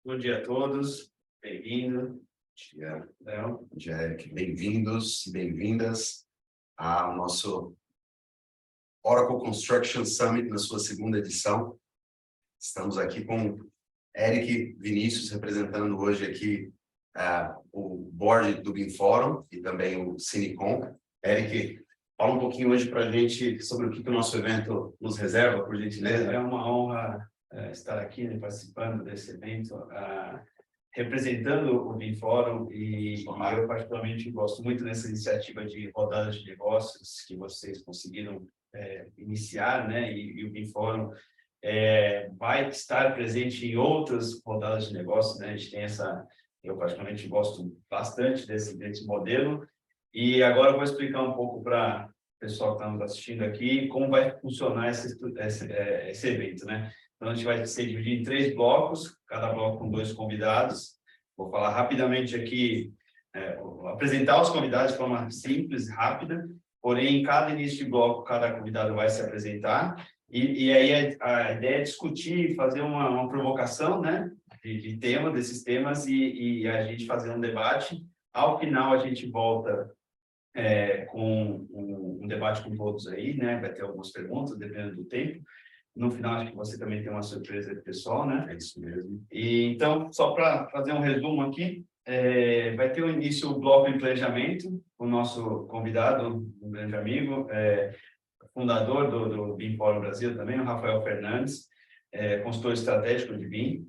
Bom dia a todos, bem-vindo. Bom dia, Léo. bom dia, Eric. Bem-vindos e bem-vindas ao nosso Oracle Construction Summit, na sua segunda edição. Estamos aqui com Eric Vinícius, representando hoje aqui o board do BIM Forum e também o Cinecom. Eric, fala um pouquinho hoje para a gente sobre o que o nosso evento nos reserva, por gentileza. É uma honra estar aqui, né, participando desse evento, representando o BIM Forum e eu particularmente gosto muito dessa iniciativa de rodadas de negócios que vocês conseguiram iniciar, né? E o BIM Forum vai estar presente em outras rodadas de negócios, né? A gente tem eu particularmente gosto bastante desse modelo. E agora eu vou explicar um pouco para o pessoal que está nos assistindo aqui como vai funcionar esse evento, né? Então, a gente vai ser dividido em 3 blocos, cada bloco com 2 convidados. Vou falar rapidamente aqui, apresentar os convidados de forma simples, rápida, porém, em cada início de bloco, cada convidado vai se apresentar. E aí a ideia é discutir, fazer uma provocação, né, de tema, desses temas, e a gente fazer um debate. Ao final, a gente volta com um debate com todos aí, né? Vai ter algumas perguntas, dependendo do tempo. No final, acho que você também tem uma surpresa pessoal, né? É isso mesmo. E, então, só para fazer um resumo aqui, vai ter o início o bloco de planejamento, o nosso convidado, um grande amigo, fundador do BIM Forum Brasil também, o Rafael Fernandes, consultor estratégico de BIM,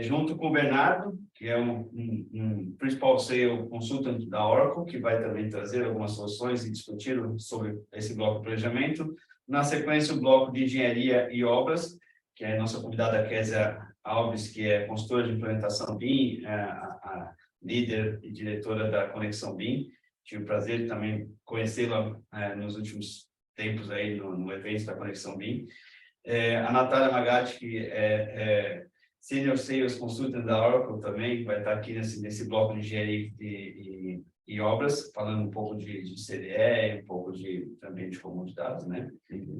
junto com o Bernardo, que é um principal sales consultant da Oracle, que vai também trazer algumas soluções e discutir sobre esse bloco de planejamento. Na sequência, o bloco de engenharia e obras, que é a nossa convidada Kézia Alves, que é consultora de implementação BIM, a líder e diretora da Conexão BIM. Tive o prazer de também conhecê-la nos últimos tempos aí no evento da Conexão BIM. A Natália Magatti, que é Senior Sales Consultant da Oracle também, vai estar aqui nesse bloco de engenharia e obras, falando um pouco de CDE, um pouco também de comum de dados, né?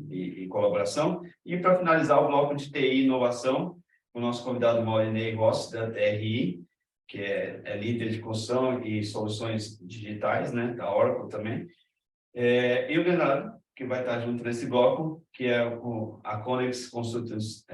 E colaboração. E para finalizar o bloco de TI e inovação, o nosso convidado Maurinei Rossi, da TRI, que é líder de construção e soluções digitais, né? Da Oracle também. E o Leonardo, que vai estar junto nesse bloco, que é a Conex Consultants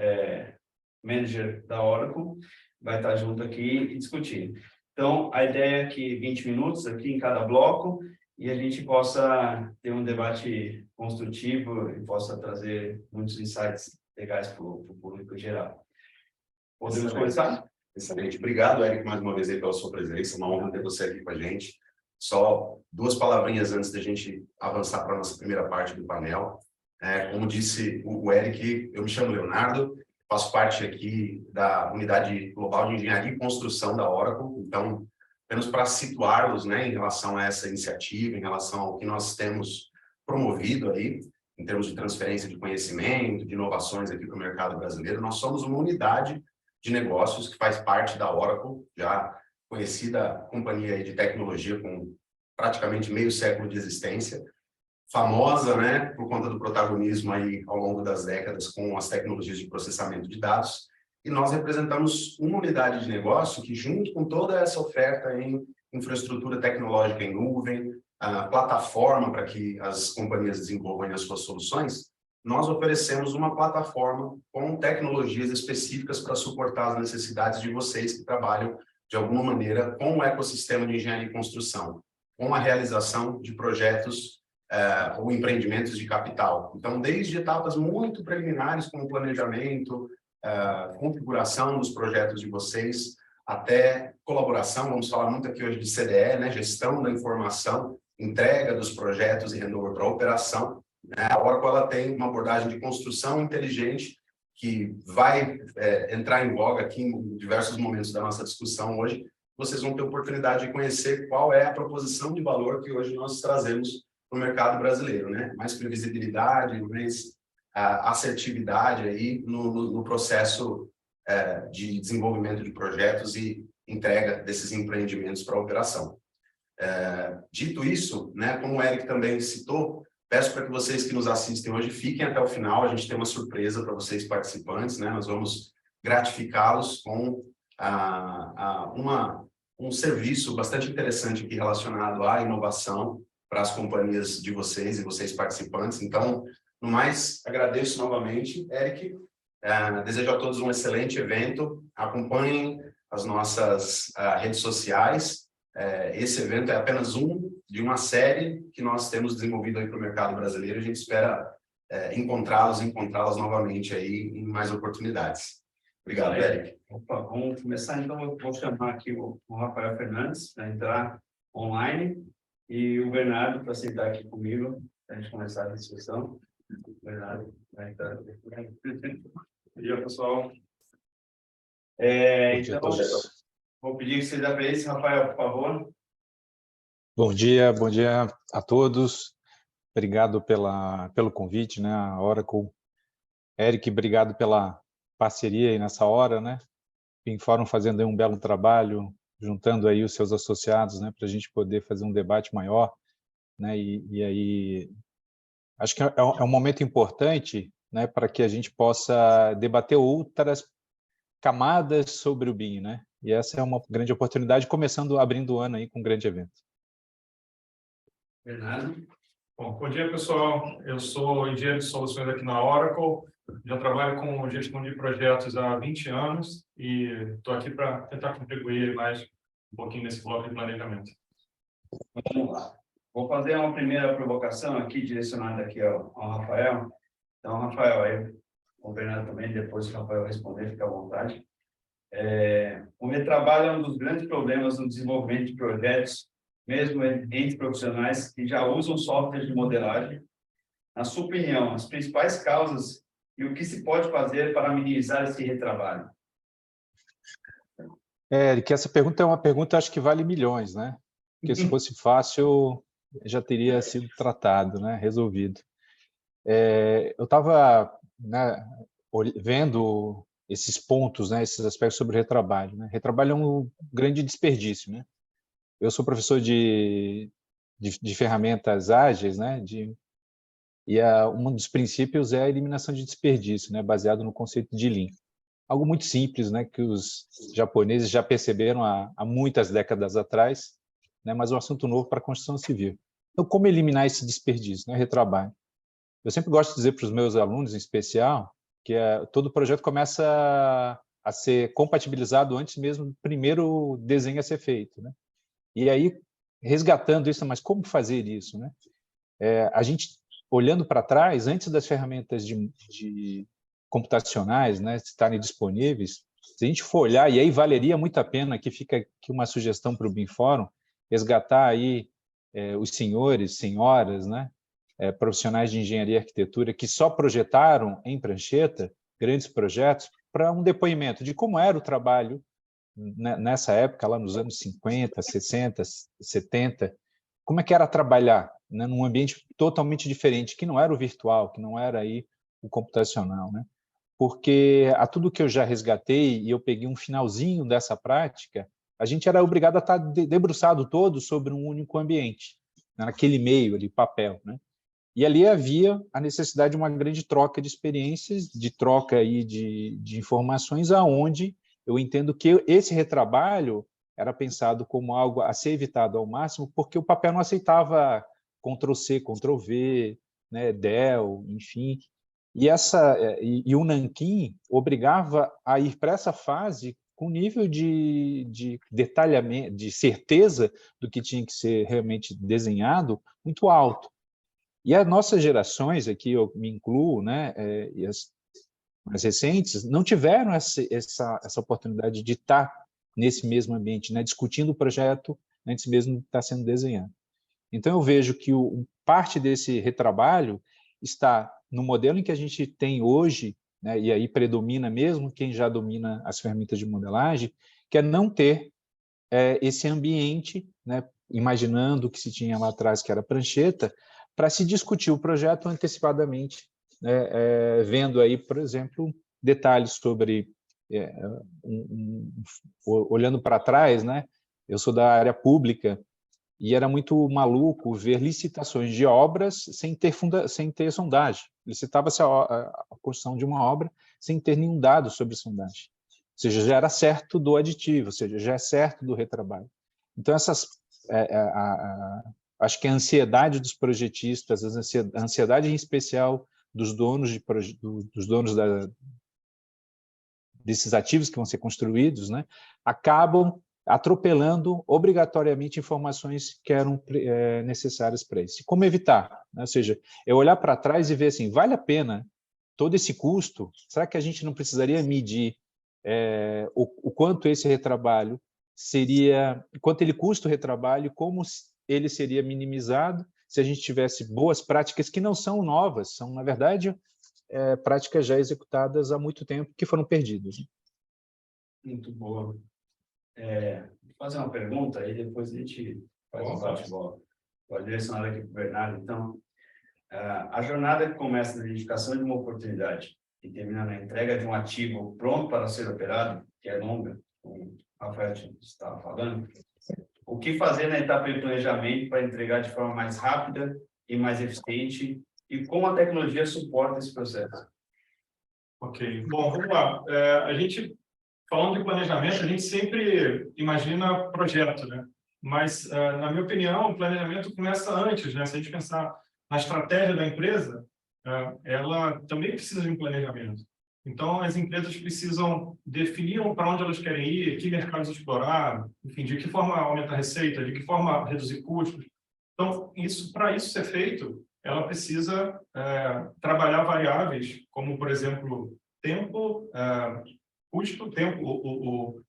Manager da Oracle, vai estar junto aqui e discutir. Então, a ideia é que 20 minutos aqui em cada bloco e a gente possa ter um debate construtivo e possa trazer muitos insights legais para o público geral. Podemos começar? Excelente. Obrigado, Eric, mais uma vez aí pela sua presença. Uma honra ter você aqui com a gente. Só 2 palavrinhas antes da gente avançar para a nossa primeira parte do painel. Como disse o Eric, eu me chamo Leonardo, faço parte aqui da Unidade Global de Engenharia e Construção da Oracle. Então, apenas para situá-los, né, em relação a essa iniciativa, em relação ao que nós temos promovido aí, em termos de transferência de conhecimento, de inovações aqui para o mercado brasileiro, nós somos uma unidade de negócios que faz parte da Oracle, já conhecida companhia aí de tecnologia com praticamente meio século de existência, famosa, né, por conta do protagonismo aí ao longo das décadas com as tecnologias de processamento de dados, e nós representamos uma unidade de negócio que, junto com toda essa oferta em infraestrutura tecnológica em nuvem, a plataforma para que as companhias desenvolvam as suas soluções, nós oferecemos uma plataforma com tecnologias específicas para suportar as necessidades de vocês que trabalham, de alguma maneira, com o ecossistema de engenharia e construção, com a realização de projetos ou empreendimentos de capital. Então, desde etapas muito preliminares, como planejamento, configuração dos projetos de vocês, até colaboração, vamos falar muito aqui hoje de CDE, né, gestão da informação, entrega dos projetos e handover para operação. A Oracle ela tem uma abordagem de construção inteligente que vai entrar em voga aqui em diversos momentos da nossa discussão hoje. Vocês vão ter oportunidade de conhecer qual é a proposição de valor que hoje nós trazemos no mercado brasileiro, né? Mais previsibilidade, mais assertividade aí no processo de desenvolvimento de projetos e entrega desses empreendimentos para a operação. Dito isso, né, como o Eric também citou, peço para que vocês que nos assistem hoje fiquem até o final. A gente tem uma surpresa para vocês participantes, né? Nós vamos gratificá-los com um serviço bastante interessante aqui relacionado à inovação para as companhias de vocês e vocês participantes. Então, no mais, agradeço novamente, Eric. Desejo a todos um excelente evento. Acompanhem as nossas redes sociais. Esse evento é apenas um de uma série que nós temos desenvolvido aí para o mercado brasileiro. A gente espera encontrá-las novamente aí em mais oportunidades. Obrigado, Eric. Opa, vamos começar, então. Eu vou chamar aqui o Rafael Fernandes para entrar online e o Bernardo para sentar aqui comigo para a gente começar a discussão. O Bernardo vai entrar. Bom dia, pessoal. Então, vou pedir que vocês apresentem, Rafael, por favor. Bom dia a todos. Obrigado pelo convite, né? A Oracle. Eric, obrigado pela parceria aí nessa hora, né? BeamForum fazendo aí um belo trabalho, juntando aí os seus associados, né? Para a gente poder fazer um debate maior, né? E aí, acho que é um momento importante, né? Para que a gente possa debater outras camadas sobre o BIM, né? E essa é uma grande oportunidade, abrindo o ano aí com um grande evento. Bernardo. Bom dia, pessoal. Eu sou engenheiro de soluções aqui na Oracle. Já trabalho com gestão de projetos há 20 anos e estou aqui para tentar contribuir mais um pouquinho nesse bloco de planejamento. Vamos lá. Vou fazer uma primeira provocação aqui, direcionada aqui ao Rafael. Então, Rafael, aí, o Bernardo também, depois que o Rafael responder, fica à vontade. O retrabalho é um dos grandes problemas no desenvolvimento de projetos, mesmo entre profissionais que já usam softwares de modelagem. Na sua opinião, as principais causas e o que se pode fazer para minimizar esse retrabalho? Eric, essa pergunta é uma pergunta, acho que vale milhões, né? Porque se fosse fácil, já teria sido tratado, né? Resolvido. Eu estava, né, vendo esses pontos, né? Esses aspectos sobre retrabalho, né? Retrabalho é um grande desperdício, né? Eu sou professor de ferramentas ágeis, né? Um dos princípios é a eliminação de desperdício, né? Baseado no conceito de Lean. Algo muito simples, né? Que os japoneses já perceberam há muitas décadas atrás, né? Mas é um assunto novo para a construção civil. Então, como eliminar esse desperdício, né? Retrabalho. Eu sempre gosto de dizer para os meus alunos, em especial, que todo projeto começa a ser compatibilizado antes mesmo do primeiro desenho a ser feito, né? E aí, resgatando isso, mas como fazer isso, né? A gente, olhando para trás, antes das ferramentas de computacionais, né, estarem disponíveis, se a gente for olhar, e aí valeria muito a pena, que fica aqui uma sugestão para o BeamForum, resgatar aí os senhores, senhoras, né, profissionais de engenharia e arquitetura que só projetaram em prancheta grandes projetos para um depoimento de como era o trabalho nessa época, lá nos anos 50, 60, 70, como é que era trabalhar, né, num ambiente totalmente diferente, que não era o virtual, que não era aí o computacional, né? Porque a tudo que eu já resgatei, e eu peguei um finalzinho dessa prática, a gente era obrigado a estar debruçado todo sobre um único ambiente, né, naquele meio ali, papel, né? E ali havia a necessidade de uma grande troca de experiências, de troca aí de informações, aonde eu entendo que esse retrabalho era pensado como algo a ser evitado ao máximo, porque o papel não aceitava Ctrl+C, Ctrl+V, né, del, enfim. E o Nanquim obrigava a ir para essa fase com nível de detalhamento, de certeza do que tinha que ser realmente desenhado muito alto. E as nossas gerações, aqui eu me incluo, né, e as mais recentes, não tiveram essa oportunidade de estar nesse mesmo ambiente, né, discutindo o projeto antes mesmo de estar sendo desenhado. Então, eu vejo que parte desse retrabalho está no modelo em que a gente tem hoje, né, e aí predomina mesmo quem já domina as ferramentas de modelagem, que é não ter esse ambiente, né, imaginando o que se tinha lá atrás, que era prancheta, para se discutir o projeto antecipadamente, né, vendo aí, por exemplo, detalhes sobre, olhando para trás, né, eu sou da área pública, e era muito maluco ver licitações de obras sem ter sondagem. Licitava-se a construção de uma obra sem ter nenhum dado sobre sondagem. seja, já era certo do aditivo, ou seja, já é certo do retrabalho. Então, acho que a ansiedade dos projetistas, a ansiedade em especial dos donos, desses ativos que vão ser construídos, né, acabam atropelando obrigatoriamente informações que eram necessárias para isso. Como evitar? Né? Ou seja, eu olhar para trás e ver assim, vale a pena todo esse custo? Será que a gente não precisaria medir o quanto esse retrabalho seria, quanto ele custa o retrabalho, como ele seria minimizado se a gente tivesse boas práticas que não são novas, são, na verdade, práticas já executadas há muito tempo que foram perdidas. Muito boa. Vou fazer uma pergunta e depois a gente faz um bate-bola. Pode direcionar aqui para o Bernardo. Então, a jornada que começa na identificação de uma oportunidade e termina na entrega de um ativo pronto para ser operado, que é longa, como o Rafael estava falando, o que fazer na etapa de planejamento para entregar de forma mais rápida e mais eficiente e como a tecnologia suporta esse processo? Ok. Bom, vamos lá. A gente, falando de planejamento, a gente sempre imagina projeto, né? Mas, na minha opinião, o planejamento começa antes, né? Se a gente pensar na estratégia da empresa, ela também precisa de um planejamento. Então, as empresas precisam definir para onde elas querem ir, que mercados explorar, enfim, de que forma aumentar a receita, de que forma reduzir custos. Então, para isso ser feito, ela precisa trabalhar variáveis, como, por exemplo, tempo, custo, tempo,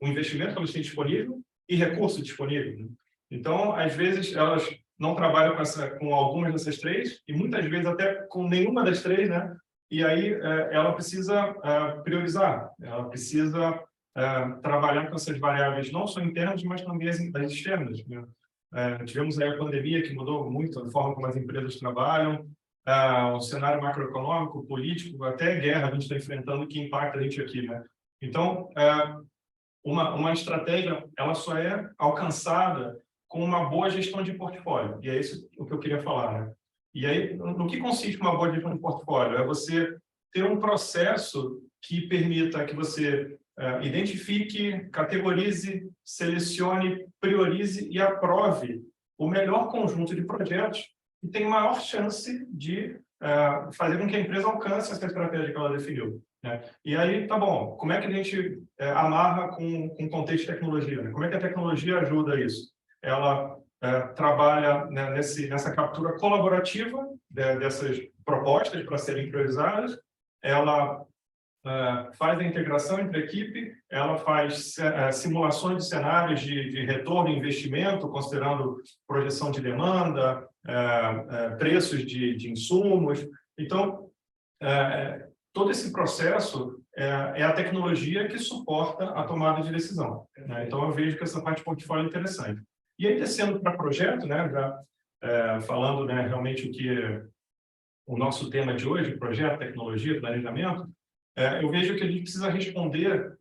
o investimento que elas têm disponível e recurso disponível. Né? Então, às vezes, elas não trabalham com algumas dessas três, e muitas vezes até com nenhuma das três, né? E aí ela precisa priorizar, ela precisa trabalhar com essas variáveis, não só internas, mas também as externas. Né? Tivemos aí a pandemia, que mudou muito a forma como as empresas trabalham, o cenário macroeconômico, político, até guerra a gente está enfrentando que impacta a gente aqui. Né? Então, uma estratégia ela só é alcançada com uma boa gestão de portfólio, e é isso o que eu queria falar. Né? E aí, no que consiste uma boa gestão de portfólio? É você ter um processo que permita que você identifique, categorize, selecione, priorize e aprove o melhor conjunto de projetos que tem maior chance de fazer com que a empresa alcance essa estratégia que ela definiu. Né? E aí, tá bom, como é que a gente amarra com o contexto de tecnologia? Né? Como é que a tecnologia ajuda isso? Ela trabalha, né, nessa captura colaborativa dessas propostas para serem priorizadas, ela faz a integração entre a equipe, ela faz simulações de cenários de retorno e investimento, considerando projeção de demanda, preços de insumos. Então, todo esse processo é a tecnologia que suporta a tomada de decisão. Né? Então, eu vejo que essa parte de portfólio é interessante. E aí, descendo para projeto, né, já falando, né, realmente o que o nosso tema de hoje, projeto, tecnologia, planejamento, eu vejo que a gente precisa responder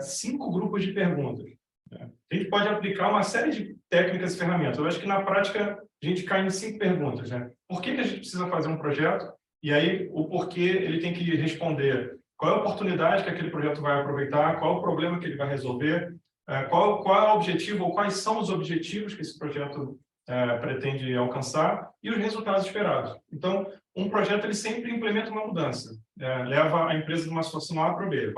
5 grupos de perguntas. Né? A gente pode aplicar uma série de técnicas e ferramentas. Eu acho que, na prática, a gente cai em 5 perguntas. Né? Por que a gente precisa fazer um projeto? E aí, o porquê ele tem que responder. Qual é a oportunidade que aquele projeto vai aproveitar? Qual é o problema que ele vai resolver? Qual é o objetivo ou quais são os objetivos que esse projeto pretende alcançar e os resultados esperados. Então, um projeto ele sempre implementa uma mudança, leva a empresa de uma situação A para B.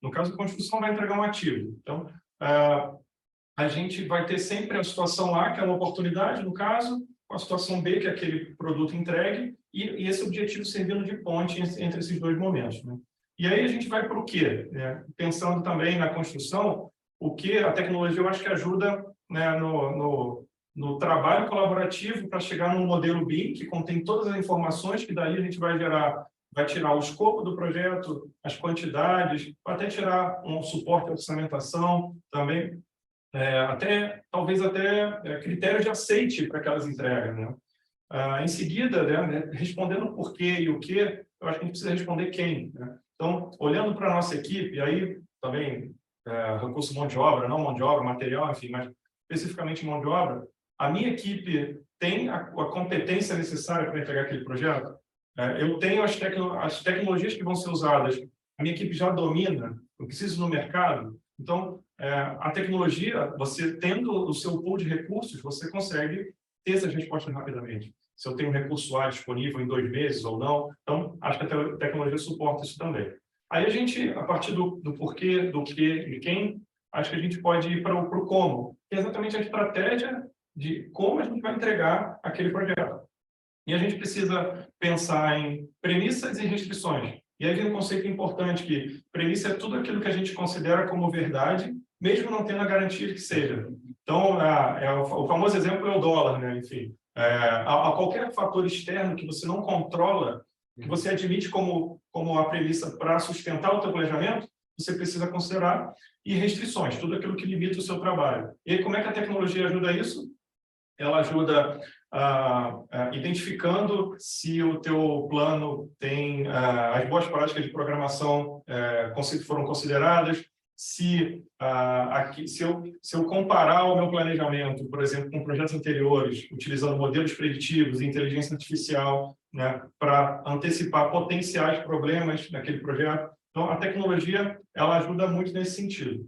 No caso da construção, vai entregar um ativo. Então, a gente vai ter sempre a situação A, que é uma oportunidade, no caso, com a situação B, que é aquele produto entregue, e esse objetivo servindo de ponte entre esses dois momentos. Né? E aí a gente vai para o quê? Pensando também na construção, o que a tecnologia eu acho que ajuda, né, no trabalho colaborativo para chegar num modelo BIM que contém todas as informações que daí a gente vai tirar o escopo do projeto, as quantidades, até tirar um suporte de orçamentação também, talvez até critérios de aceite para aquelas entregas. Né? Em seguida, né, respondendo o porquê e o que, eu acho que a gente precisa responder quem. Né? Então, olhando para a nossa equipe, aí também recurso mão de obra, não mão de obra, material, enfim, mas especificamente mão de obra, a minha equipe tem a competência necessária para entregar aquele projeto? Eu tenho as tecnologias que vão ser usadas, a minha equipe já domina eu preciso no mercado. Então, a tecnologia, você tendo o seu pool de recursos, você consegue ter essas respostas rapidamente. Se eu tenho um recurso A disponível em 2 meses ou não, então, acho que a tecnologia suporta isso também. Aí a gente, a partir do porquê, do que, de quem, acho que a gente pode ir para o como, que é exatamente a estratégia de como a gente vai entregar aquele projeto. E a gente precisa pensar em premissas e restrições. E aí vem um conceito importante que premissa é tudo aquilo que a gente considera como verdade, mesmo não tendo a garantia de que seja. Então, o famoso exemplo é o dólar, né? Enfim, a qualquer fator externo que você não controla, que você admite como a premissa para sustentar o seu planejamento, você precisa considerar, e restrições, tudo aquilo que limita o seu trabalho. E aí, como é que a tecnologia ajuda isso? Ela ajuda identificando se o teu plano tem as boas práticas de programação foram consideradas, se eu comparar o meu planejamento, por exemplo, com projetos anteriores, utilizando modelos preditivos e inteligência artificial, né, para antecipar potenciais problemas naquele projeto. Então, a tecnologia ela ajuda muito nesse sentido.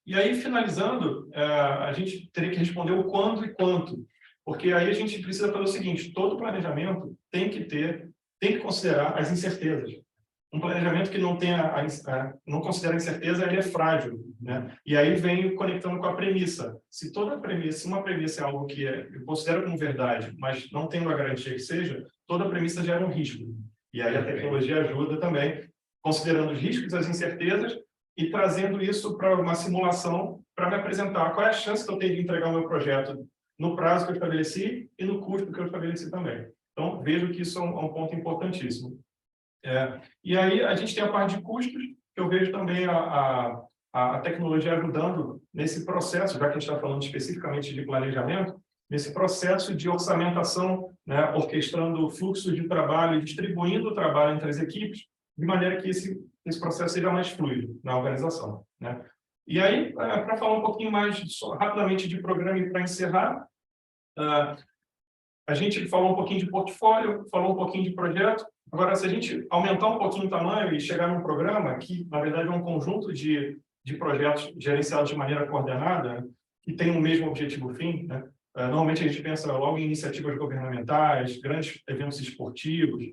E aí, finalizando, a gente teria que responder o quando e quanto, porque aí a gente precisa fazer o seguinte: todo planejamento tem que considerar as incertezas. Um planejamento que não não considera incerteza, ele é frágil, né? E aí vem conectando com a premissa. Se uma premissa é algo que eu considero como verdade, mas não tendo a garantia que seja, toda premissa gera um risco. E aí a tecnologia ajuda também, considerando os riscos, as incertezas, e trazendo isso para uma simulação para me apresentar qual é a chance que eu tenho de entregar o meu projeto no prazo que eu estabeleci e no custo que eu estabeleci também. Então, vejo que isso é um ponto importantíssimo. E aí, a gente tem a parte de custos, que eu vejo também a tecnologia ajudando nesse processo, já que a gente está falando especificamente de planejamento, nesse processo de orçamentação, né, orquestrando o fluxo de trabalho e distribuindo o trabalho entre as equipes, de maneira que esse processo seja mais fluido na organização, né? E aí, para falar um pouquinho mais rapidamente de programa e para encerrar, a gente falou um pouquinho de portfólio, falou um pouquinho de projeto. Agora, se a gente aumentar um pouquinho o tamanho e chegar num programa que, na verdade, é um conjunto de projetos gerenciados de maneira coordenada, que tem o mesmo objetivo fim, né? Normalmente a gente pensa logo em iniciativas governamentais, grandes eventos esportivos,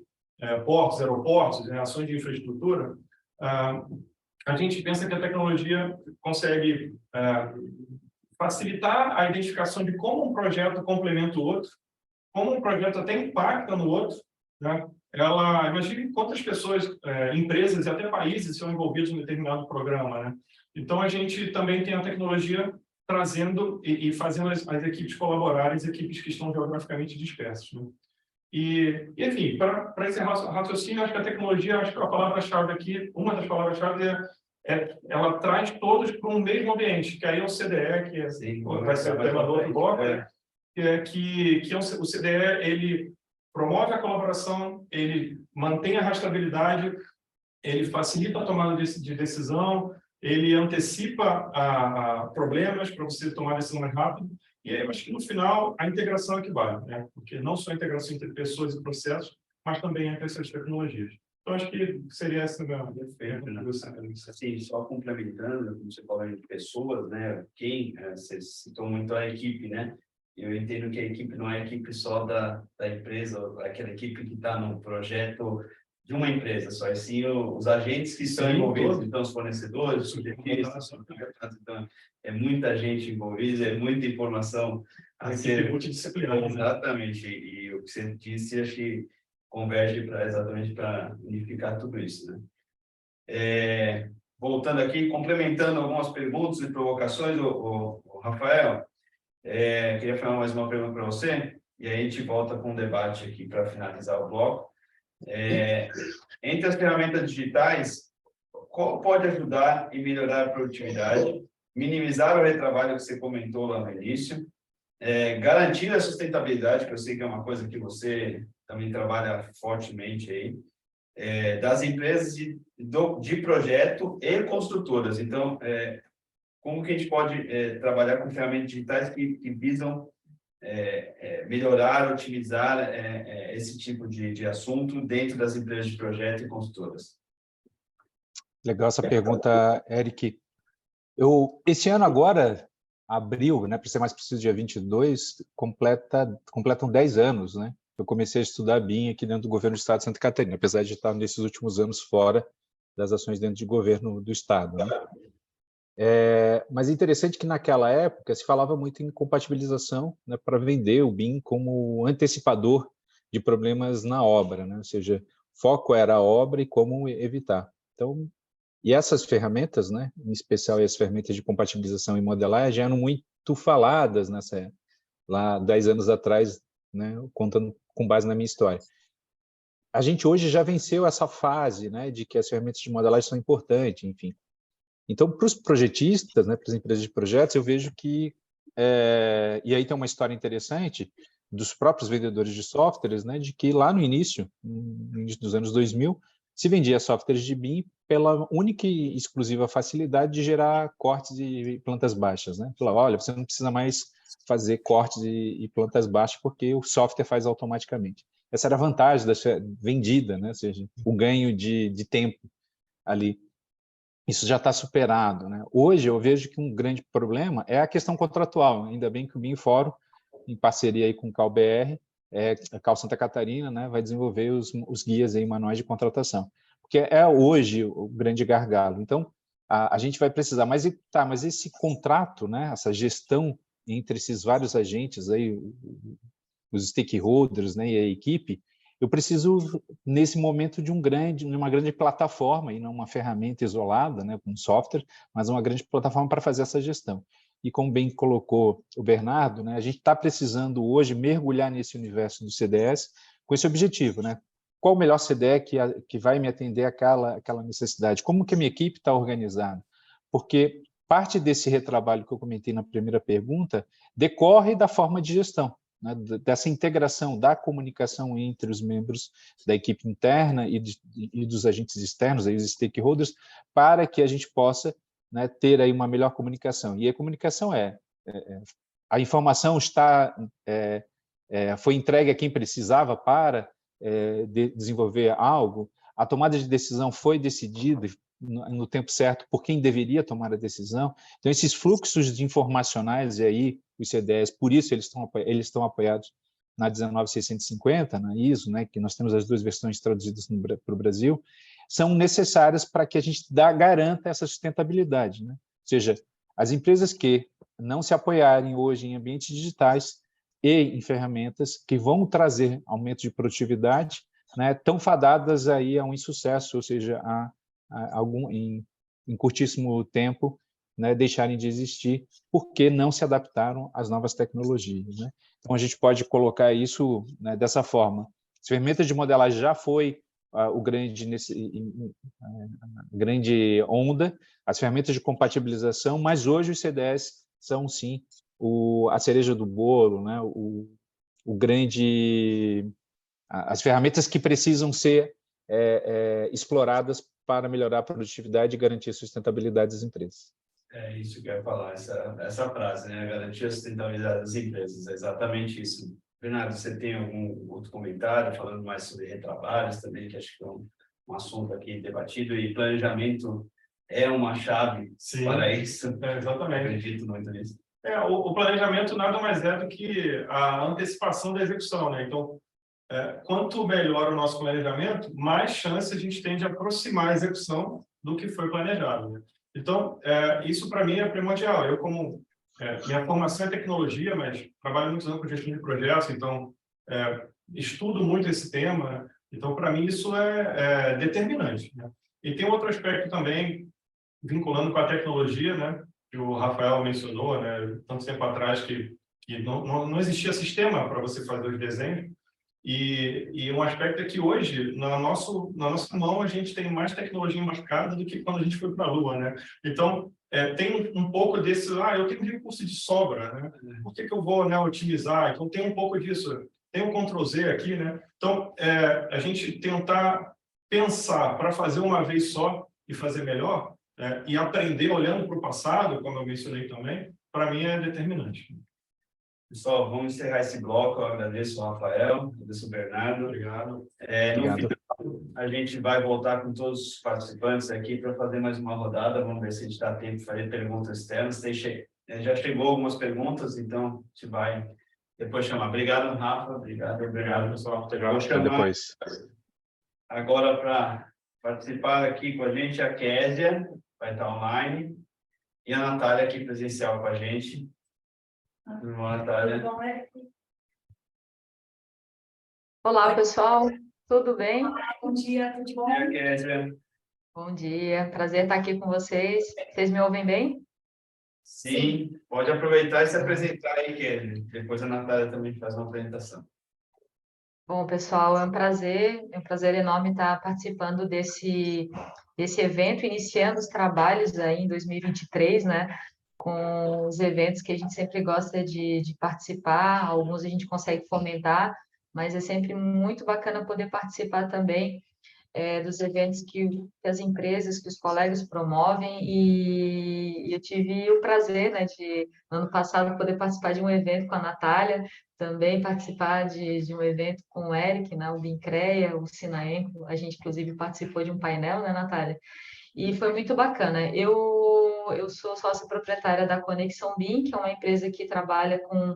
portos, aeroportos, ações de infraestrutura. A gente pensa que a tecnologia consegue facilitar a identificação de como um projeto complementa o outro, como um projeto até impacta no outro, né? Imagine quantas pessoas, empresas e até países são envolvidos em um determinado programa, né? Então, a gente também tem a tecnologia trazendo e fazendo as equipes colaborarem, as equipes que estão geograficamente dispersas, né? E enfim, para encerrar o raciocínio, acho que a tecnologia, acho que a palavra-chave aqui, uma das palavras-chave ela traz todos para um mesmo ambiente, que aí é o CDE, que vai ser o tema do outro bloco, né? O CDE, ele promove a colaboração, ele mantém a rastreabilidade, ele facilita a tomada de decisão, ele antecipa problemas para você tomar a decisão mais rápido. E aí, eu acho que no final a integração é que vale, né? Porque não só a integração entre pessoas e processos, mas também entre essas tecnologias. Então, acho que seria essa minha pergunta. Assim, só complementando, como você falou de pessoas, né? Você citou muito a equipe, né? Eu entendo que a equipe não é a equipe só da empresa, aquela equipe que está no projeto de uma empresa só, e sim os agentes que estão envolvidos, então os fornecedores, os subjetistas, então é muita gente envolvida, é muita informação a ser multidisciplinar. Exatamente, e o que você disse, acho que converge exatamente para unificar tudo isso, né? Voltando aqui, complementando algumas perguntas e provocações, o Rafael, queria fazer mais uma pergunta para você, e aí a gente volta com um debate aqui para finalizar o bloco. Entre as ferramentas digitais, qual pode ajudar e melhorar a produtividade, minimizar o retrabalho que você comentou lá no início, garantir a sustentabilidade, que eu sei que é uma coisa que você também trabalha fortemente aí, das empresas de projeto e construtoras. Então, como que a gente pode trabalhar com ferramentas digitais que visam melhorar, otimizar esse tipo de assunto dentro das empresas de projeto e consultoras? Legal essa pergunta, Eric. Esse ano agora, abril, né, para ser mais preciso, dia 22, completam 10 anos, né? Eu comecei a estudar BIM aqui dentro do governo do Estado de Santa Catarina, apesar de estar nesses últimos anos fora das ações dentro de governo do Estado, né? Mas é interessante que naquela época se falava muito em compatibilização, né, para vender o BIM como antecipador de problemas na obra, né? Ou seja, foco era a obra e como evitar. Então, e essas ferramentas, né, em especial as ferramentas de compatibilização e modelagem, eram muito faladas lá 10 anos atrás, né, contando com base na minha história. A gente hoje já venceu essa fase, né, de que as ferramentas de modelagem são importantes, enfim. Então, para os projetistas, né, para as empresas de projetos, eu vejo que, e aí tem uma história interessante dos próprios vendedores de softwares, né, de que lá no início dos anos 2000, se vendia softwares de BIM pela única e exclusiva facilidade de gerar cortes e plantas baixas, né? Falar, olha, você não precisa mais fazer cortes e plantas baixas porque o software faz automaticamente. Essa era a vantagem vendida, né? Ou seja, o ganho de tempo ali. Isso já está superado, né? Hoje eu vejo que um grande problema é a questão contratual. Ainda bem que o BIM Fórum, em parceria aí com o CalBR, a Cal Santa Catarina, né, vai desenvolver os guias aí, manuais de contratação, porque é hoje o grande gargalo. Então, a gente vai precisar, mas esse contrato, né, essa gestão entre esses vários agentes aí, os stakeholders, né, e a equipe, eu preciso, nesse momento, de uma grande plataforma, e não uma ferramenta isolada, né, com software, mas uma grande plataforma para fazer essa gestão. E como bem colocou o Bernardo, né, a gente está precisando hoje mergulhar nesse universo do CDS com esse objetivo, né? Qual o melhor CDE que vai me atender aquela necessidade? Como que a minha equipe está organizada? Porque parte desse retrabalho que eu comentei na primeira pergunta decorre da forma de gestão, né, dessa integração, da comunicação entre os membros da equipe interna e dos agentes externos, aí os stakeholders, para que a gente possa, né, ter aí uma melhor comunicação. E a comunicação a informação foi entregue a quem precisava para desenvolver algo, a tomada de decisão foi decidida no tempo certo por quem deveria tomar a decisão. Então, esses fluxos de informacionais, e aí os CDEs, por isso eles estão apoiados na 19650, na ISO, né, que nós temos as duas versões traduzidas para o Brasil, são necessárias para que a gente garanta essa sustentabilidade, né? Ou seja, as empresas que não se apoiarem hoje em ambientes digitais e em ferramentas que vão trazer aumento de produtividade, né, estão fadadas aí a um insucesso, ou seja, em curtíssimo tempo, né, deixarem de existir porque não se adaptaram às novas tecnologias, né? Então, a gente pode colocar isso, né, dessa forma. As ferramentas de modelagem já foi grande onda, as ferramentas de compatibilização, mas hoje os CDS são, sim, a cereja do bolo, né? As ferramentas que precisam ser exploradas para melhorar a produtividade e garantir a sustentabilidade das empresas. É isso que eu ia falar, essa frase, né? Garantir a sustentabilidade das empresas, é exatamente isso. Bernardo, você tem algum outro comentário falando mais sobre retrabalhos também, que acho que é um assunto aqui debatido, e planejamento é uma chave. Sim, para isso? Exatamente. Eu acredito muito nisso. O planejamento nada mais é do que a antecipação da execução, né? Então, quanto melhor o nosso planejamento, mais chance a gente tem de aproximar a execução do que foi planejado, né? Então, isso para mim é primordial. Eu, minha formação é tecnologia, mas trabalho muitos anos com gestão de projetos, então estudo muito esse tema. Então, para mim, isso é determinante, né? E tem outro aspecto também, vinculando com a tecnologia, né, que o Rafael mencionou, né, tanto tempo atrás que não existia sistema para você fazer os desenhos. E um aspecto é que hoje, na nossa mão, a gente tem mais tecnologia embarcada do que quando a gente foi para a Lua, né? Então, tem um pouco desse, eu tenho recurso de sobra, né? Por que eu vou, né, otimizar? Então, tem um pouco disso. Tem um Ctrl+Z aqui, né? Então, a gente tentar pensar para fazer uma vez só e fazer melhor, e aprender olhando para o passado, como eu mencionei também, para mim é determinante. Pessoal, vamos encerrar esse bloco. Eu agradeço o Rafael, agradeço o Bernardo. Obrigado. No final, a gente vai voltar com todos os participantes aqui para fazer mais uma rodada. Vamos ver se a gente dá tempo de fazer perguntas externas. Já chegou algumas perguntas, então a gente vai depois chamar. Obrigado, Rafa. Obrigado, pessoal. Vou chamar Depois. agora para participar aqui com a gente a Késia, vai estar online, e a Natália aqui presencial com a gente. Tudo bom, Natália? Tudo bom, Eric? Olá, pessoal, tudo bem? Bom dia, tudo bom? E a Késia? Bom dia, prazer estar aqui com vocês. Vocês me ouvem bem? Sim, pode aproveitar e se apresentar aí, Késia. Depois a Natália também faz uma apresentação. Bom, pessoal, é um prazer enorme estar participando desse evento, iniciando os trabalhos aí em 2023, né? Com os eventos que a gente sempre gosta de participar, alguns a gente consegue fomentar, mas é sempre muito bacana poder participar também dos eventos que as empresas, que os colegas promovem, e eu tive o prazer, né, no ano passado, poder participar de um evento com a Natália, também participar de um evento com o Eric, né, o Bincreia, o Sinaenco, a gente, inclusive, participou de um painel, né, Natália? E foi muito bacana. Eu sou sócia proprietária da Conexão BIM, que é uma empresa que trabalha com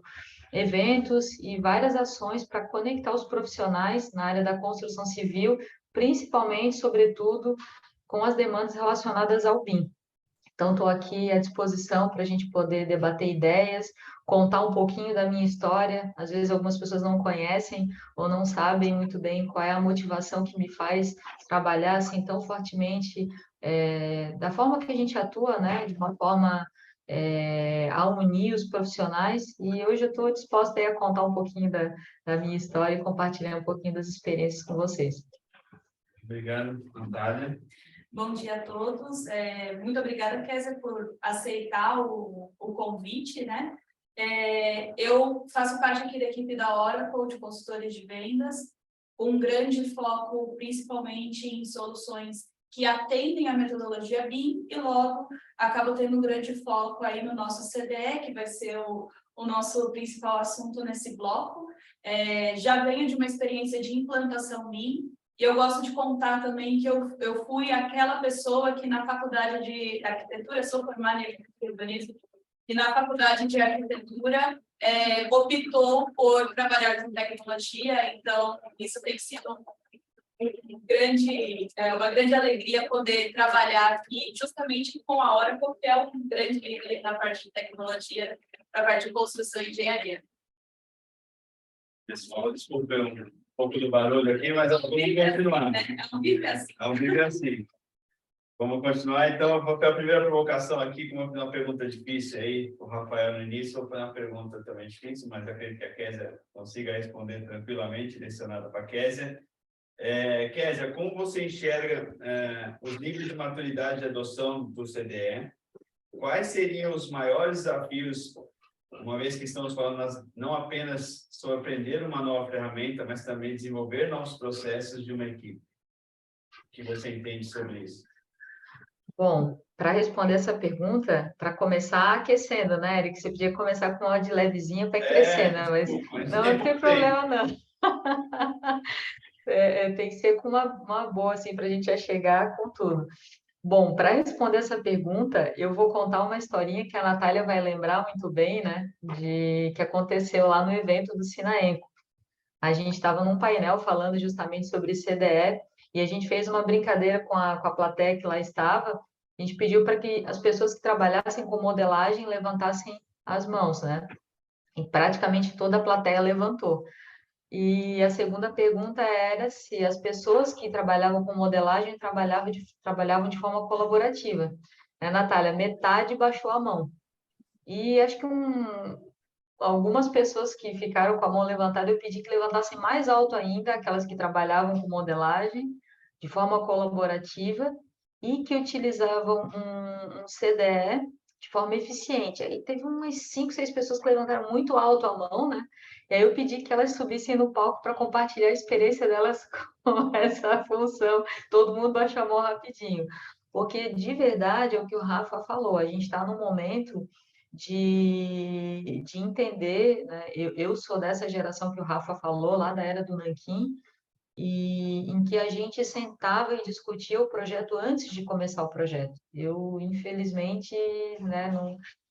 eventos e várias ações para conectar os profissionais na área da construção civil, principalmente, sobretudo, com as demandas relacionadas ao BIM. Então, estou aqui à disposição para a gente poder debater ideias, contar um pouquinho da minha história. Às vezes, algumas pessoas não conhecem ou não sabem muito bem qual é a motivação que me faz trabalhar assim tão fortemente, da forma que a gente atua, né? De uma forma a unir os profissionais. E hoje eu estou disposta aí a contar um pouquinho da minha história e compartilhar um pouquinho das experiências com vocês. Obrigado, Natália. Bom dia a todos. Muito obrigada, Kézia, por aceitar o convite, né? Eu faço parte aqui da equipe da Oracle, de consultores de vendas, com um grande foco, principalmente, em soluções que atendem a metodologia BIM e, logo, acabo tendo um grande foco aí no nosso CDE, que vai ser o nosso principal assunto nesse bloco. Já venho de uma experiência de implantação BIM, e eu gosto de contar também que eu fui aquela pessoa que na faculdade de arquitetura, sou formada em arquitetura e urbanismo, e na faculdade de arquitetura optou por trabalhar com tecnologia. Então isso tem sido uma grande alegria poder trabalhar aqui justamente com a Oracle, que é um grande líder na parte de tecnologia, na parte de construção e engenharia. Pessoal, desculpa um pouco do barulho aqui, mas vamos continuar. Ao vivo é assim. Vamos continuar, então. Eu vou fazer a primeira provocação aqui, com uma pergunta difícil aí, o Rafael no início. Vou fazer uma pergunta também difícil, mas eu acredito que a Kézia consiga responder tranquilamente, direcionada para a Kézia. Kézia, como você enxerga os níveis de maturidade de adoção do CDE? Quais seriam os maiores desafios, uma vez que estamos falando não apenas sobre aprender uma nova ferramenta, mas também desenvolver novos processos de uma equipe? O que você entende sobre isso? Bom, para responder essa pergunta, para começar aquecendo, né, Eric? Você podia começar com uma de levezinha para ir crescendo, né? Mas não tem problema, não. Tem que ser com uma boa, assim, para a gente já chegar com tudo. Bom, para responder essa pergunta, eu vou contar uma historinha que a Natália vai lembrar muito bem, né? Que aconteceu lá no evento do Sinaenco. A gente estava num painel falando justamente sobre CDE, e a gente fez uma brincadeira com a plateia que lá estava. A gente pediu para que as pessoas que trabalhassem com modelagem levantassem as mãos, né? E praticamente toda a plateia levantou. E a segunda pergunta era se as pessoas que trabalhavam com modelagem trabalhavam de forma colaborativa. Né, Natália? Metade baixou a mão. E acho que algumas pessoas que ficaram com a mão levantada, eu pedi que levantassem mais alto ainda, aquelas que trabalhavam com modelagem de forma colaborativa e que utilizavam um CDE de forma eficiente. Aí teve umas 5, 6 pessoas que levantaram muito alto a mão, né? E aí eu pedi que elas subissem no palco para compartilhar a experiência delas com essa função. Todo mundo baixou a mão rapidinho. Porque, de verdade, é o que o Rafa falou, a gente está num momento de entender, né? Eu sou dessa geração que o Rafa falou, lá da era do Nanquim, e em que a gente sentava e discutia o projeto antes de começar o projeto. Eu, infelizmente, né,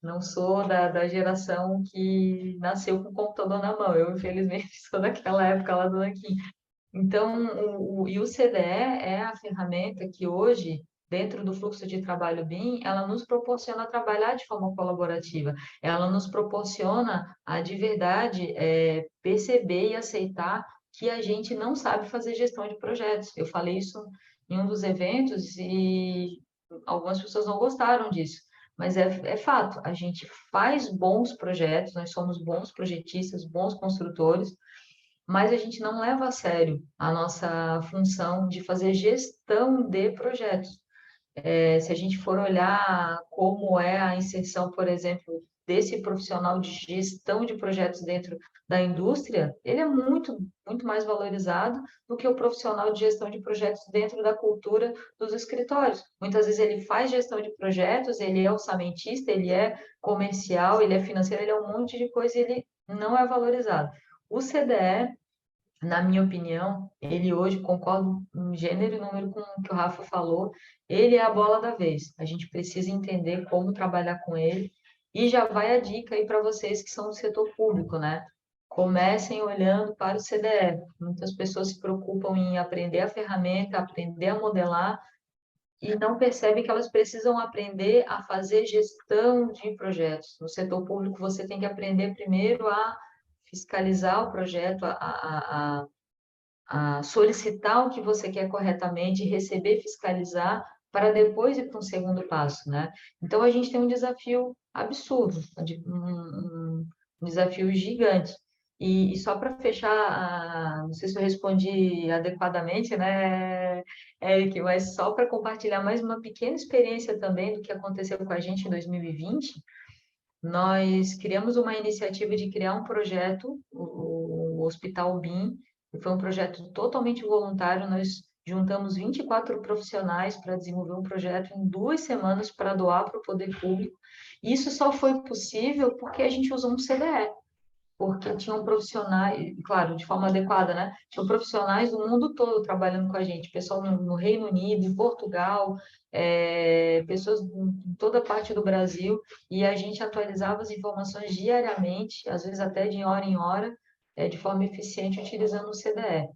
não sou da geração que nasceu com o computador na mão. Eu, infelizmente, sou daquela época lá do Nanquim. Então, e o CDE é a ferramenta que hoje, dentro do fluxo de trabalho BIM, ela nos proporciona trabalhar de forma colaborativa. Ela nos proporciona a, de verdade, perceber e aceitar que a gente não sabe fazer gestão de projetos. Eu falei isso em um dos eventos e algumas pessoas não gostaram disso. Mas é fato, a gente faz bons projetos, nós somos bons projetistas, bons construtores, mas a gente não leva a sério a nossa função de fazer gestão de projetos. Se a gente for olhar como é a inserção, por exemplo, desse profissional de gestão de projetos dentro da indústria, ele é muito mais valorizado do que o profissional de gestão de projetos dentro da cultura dos escritórios. Muitas vezes ele faz gestão de projetos, ele é orçamentista, ele é comercial, ele é financeiro, ele é um monte de coisa e ele não é valorizado. O CDE, na minha opinião, ele hoje, concordo em gênero e número com o que o Rafa falou, ele é a bola da vez. A gente precisa entender como trabalhar com ele. E já vai a dica aí para vocês que são do setor público, né? Comecem olhando para o CDE. Muitas pessoas se preocupam em aprender a ferramenta, aprender a modelar, e não percebem que elas precisam aprender a fazer gestão de projetos. No setor público, você tem que aprender primeiro a fiscalizar o projeto, a solicitar o que você quer corretamente, receber, fiscalizar, para depois ir para um segundo passo, né? Então, a gente tem um desafio absurdo, um desafio gigante. E só para fechar, não sei se eu respondi adequadamente, né, Eric, mas só para compartilhar mais uma pequena experiência também do que aconteceu com a gente em 2020, nós criamos uma iniciativa de criar um projeto, o Hospital BIM, e foi um projeto totalmente voluntário. Nós juntamos 24 profissionais para desenvolver um projeto em 2 semanas para doar para o poder público. E isso só foi possível porque a gente usou um CDE, porque tinham profissionais, claro, de forma adequada, né? Tinham profissionais do mundo todo trabalhando com a gente, pessoal no Reino Unido, em Portugal, pessoas em toda parte do Brasil, e a gente atualizava as informações diariamente, às vezes até de hora em hora, de forma eficiente, utilizando o CDE.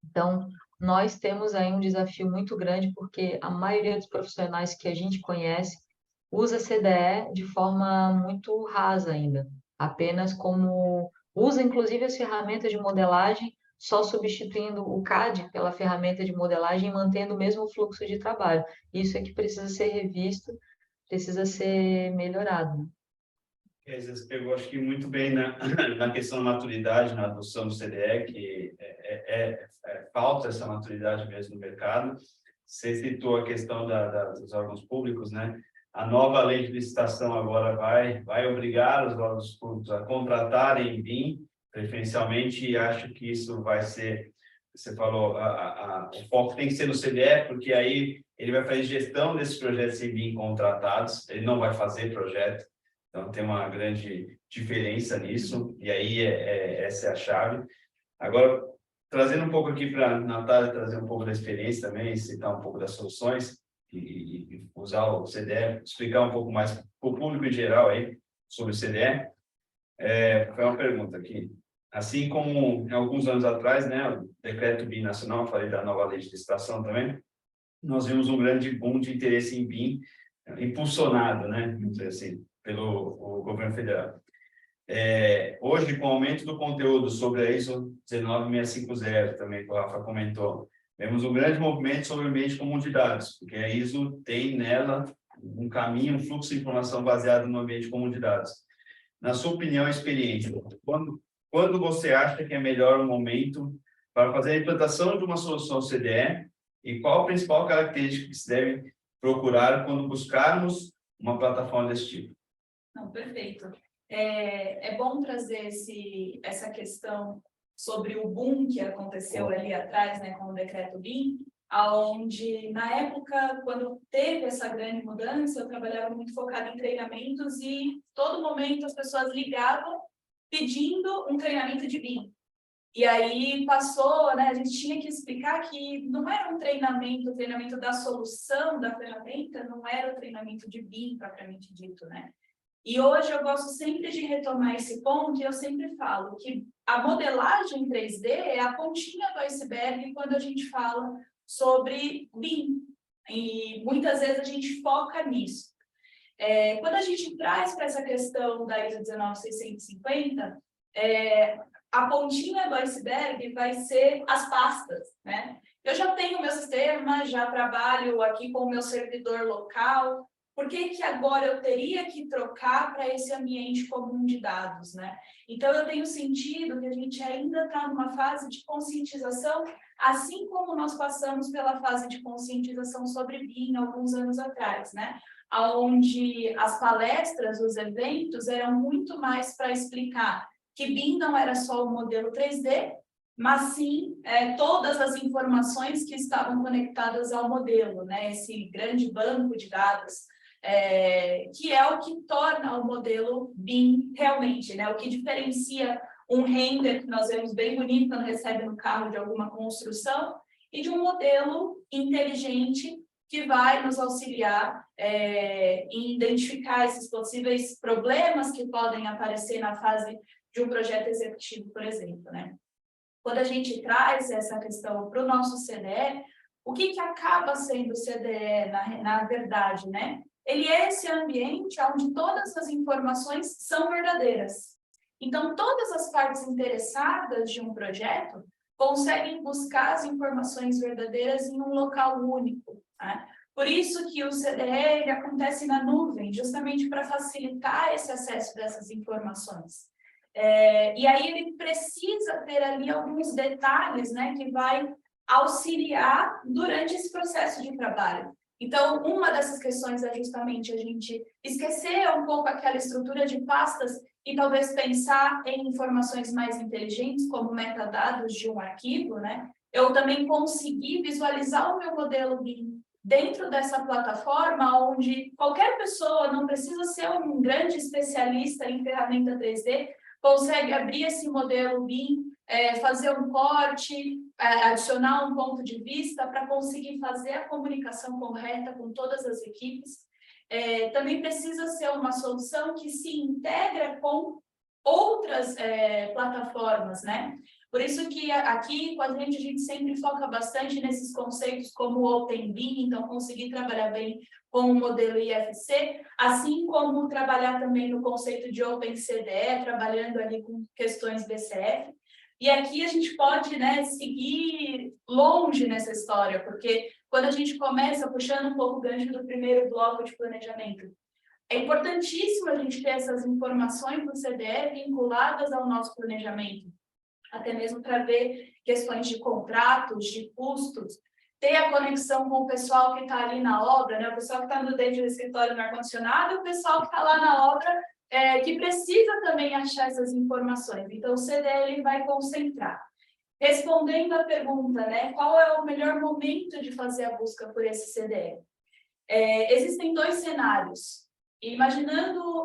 Então, nós temos aí um desafio muito grande, porque a maioria dos profissionais que a gente conhece usa CDE de forma muito rasa ainda, apenas como usa inclusive as ferramentas de modelagem, só substituindo o CAD pela ferramenta de modelagem e mantendo o mesmo fluxo de trabalho. Isso é que precisa ser revisto, precisa ser melhorado, né? Você pegou, acho que muito bem na questão da maturidade, na adoção do CDE, que falta essa maturidade mesmo no mercado. Você citou a questão dos órgãos públicos, né? A nova lei de licitação agora vai obrigar os órgãos públicos a contratarem BIM, preferencialmente, e acho que isso vai ser, você falou, o foco tem que ser no CDE, porque aí ele vai fazer gestão desses projetos em BIM contratados, ele não vai fazer projeto. Então, tem uma grande diferença nisso, e aí essa é a chave. Agora, trazendo um pouco aqui para a Natália, trazer um pouco da experiência também, citar um pouco das soluções, e usar o CDE, explicar um pouco mais para o público em geral aí sobre o CDE. Foi uma pergunta aqui. Assim como alguns anos atrás, né, o decreto BIM nacional, falei da nova lei de licitação também, nós vimos um grande boom de interesse em BIM, impulsionado, né, vamos dizer assim, pelo governo federal. Hoje, com o aumento do conteúdo sobre a ISO 19650, também que o Rafa comentou, vemos um grande movimento sobre o ambiente comum de dados, porque a ISO tem nela um caminho, um fluxo de informação baseado no ambiente comum de dados. Na sua opinião e experiência, quando você acha que é melhor o momento para fazer a implantação de uma solução CDE e qual a principal característica que se deve procurar quando buscarmos uma plataforma desse tipo? Não, perfeito. É bom trazer essa questão sobre o boom que aconteceu ali atrás, né, com o decreto BIM, aonde na época, quando teve essa grande mudança, eu trabalhava muito focada em treinamentos e todo momento as pessoas ligavam pedindo um treinamento de BIM. E aí passou, né, a gente tinha que explicar que não era um treinamento, o treinamento da solução da ferramenta não era o treinamento de BIM, propriamente dito, né? E hoje eu gosto sempre de retomar esse ponto, e eu sempre falo que a modelagem 3D é a pontinha do iceberg quando a gente fala sobre BIM. E muitas vezes a gente foca nisso. Quando a gente traz para essa questão da ISO 19650, a pontinha do iceberg vai ser as pastas, né? Eu já tenho meu sistema, já trabalho aqui com o meu servidor local. Por que agora eu teria que trocar para esse ambiente comum de dados, né? Então, eu tenho sentido que a gente ainda está numa fase de conscientização, assim como nós passamos pela fase de conscientização sobre BIM alguns anos atrás, né? Onde as palestras, os eventos eram muito mais para explicar que BIM não era só o modelo 3D, mas sim todas as informações que estavam conectadas ao modelo, né? Esse grande banco de dados, que é o que torna o modelo BIM realmente, né? O que diferencia um render, que nós vemos bem bonito quando recebe no carro de alguma construção, e de um modelo inteligente que vai nos auxiliar em identificar esses possíveis problemas que podem aparecer na fase de um projeto executivo, por exemplo, né? Quando a gente traz essa questão para o nosso CDE, o que acaba sendo o CDE na verdade, né? Ele é esse ambiente onde todas as informações são verdadeiras. Então, todas as partes interessadas de um projeto conseguem buscar as informações verdadeiras em um local único, né? Por isso que o CDE ele acontece na nuvem, justamente para facilitar esse acesso dessas informações. E aí ele precisa ter ali alguns detalhes, né, que vai auxiliar durante esse processo de trabalho. Então, uma dessas questões é justamente a gente esquecer um pouco aquela estrutura de pastas e talvez pensar em informações mais inteligentes, como metadados de um arquivo, né? Eu também conseguir visualizar o meu modelo BIM dentro dessa plataforma, onde qualquer pessoa, não precisa ser um grande especialista em ferramenta 3D, consegue abrir esse modelo BIM, fazer um corte, adicionar um ponto de vista para conseguir fazer a comunicação correta com todas as equipes. Também precisa ser uma solução que se integra com outras plataformas, né? Por isso que aqui com a gente sempre foca bastante nesses conceitos como o Open BIM, então conseguir trabalhar bem com o modelo IFC, assim como trabalhar também no conceito de Open CDE, trabalhando ali com questões BCF. E aqui a gente pode, né, seguir longe nessa história, porque quando a gente começa puxando um pouco o gancho do primeiro bloco de planejamento, é importantíssimo a gente ter essas informações do CDE vinculadas ao nosso planejamento, até mesmo para ver questões de contratos, de custos, ter a conexão com o pessoal que está ali na obra, né? O pessoal que está dentro do escritório no ar-condicionado e o pessoal que está lá na obra, que precisa também achar essas informações. Então, o CDE ele vai concentrar. Respondendo à pergunta, né? Qual é o melhor momento de fazer a busca por esse CDE? Existem dois cenários. Imaginando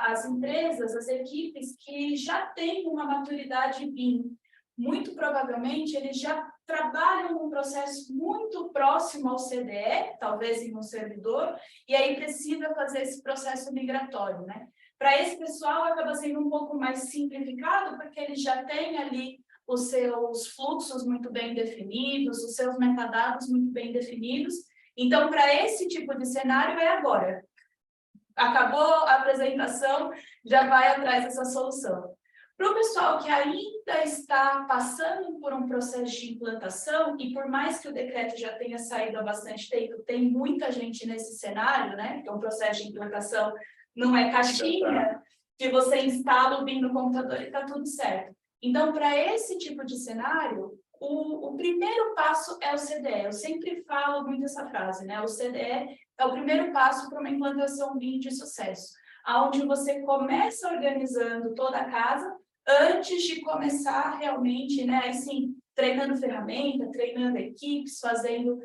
as empresas, as equipes que já têm uma maturidade BIM, muito provavelmente eles já trabalham num processo muito próximo ao CDE, talvez em um servidor, e aí precisa fazer esse processo migratório, né? Para esse pessoal acaba sendo um pouco mais simplificado, porque eles já têm ali os seus fluxos muito bem definidos, os seus metadados muito bem definidos. Então, para esse tipo de cenário é agora. Acabou a apresentação, já vai atrás dessa solução. Para o pessoal que ainda está passando por um processo de implantação, e por mais que o decreto já tenha saído há bastante tempo, tem muita gente nesse cenário, né? Porque um processo de implantação não é caixinha, que você instala o BIM no computador e está tudo certo. Então, para esse tipo de cenário, o primeiro passo é o CDE. Eu sempre falo muito essa frase, né? O CDE é o primeiro passo para uma implantação BIM de sucesso, onde você começa organizando toda a casa antes de começar realmente, né, assim, treinando ferramenta, treinando equipes, fazendo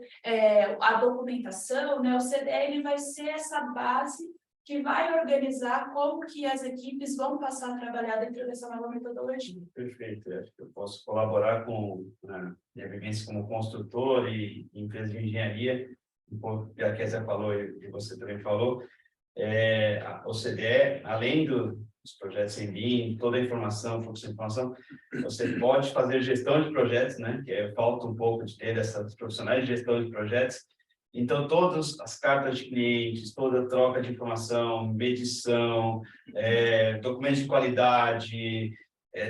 a documentação, né? O CDE ele vai ser essa base que vai organizar como que as equipes vão passar a trabalhar dentro dessa nova metodologia. Perfeito, acho que eu posso colaborar com minha vivência como construtor e empresa de engenharia, um pouco que a Kézia falou e você também falou. O CDE, além dos projetos em BIM, toda a informação, fluxo de informação, você pode fazer gestão de projetos, né? Que falta um pouco de ter essas profissionais de gestão de projetos. Então, todas as cartas de clientes, toda a troca de informação, medição, documentos de qualidade,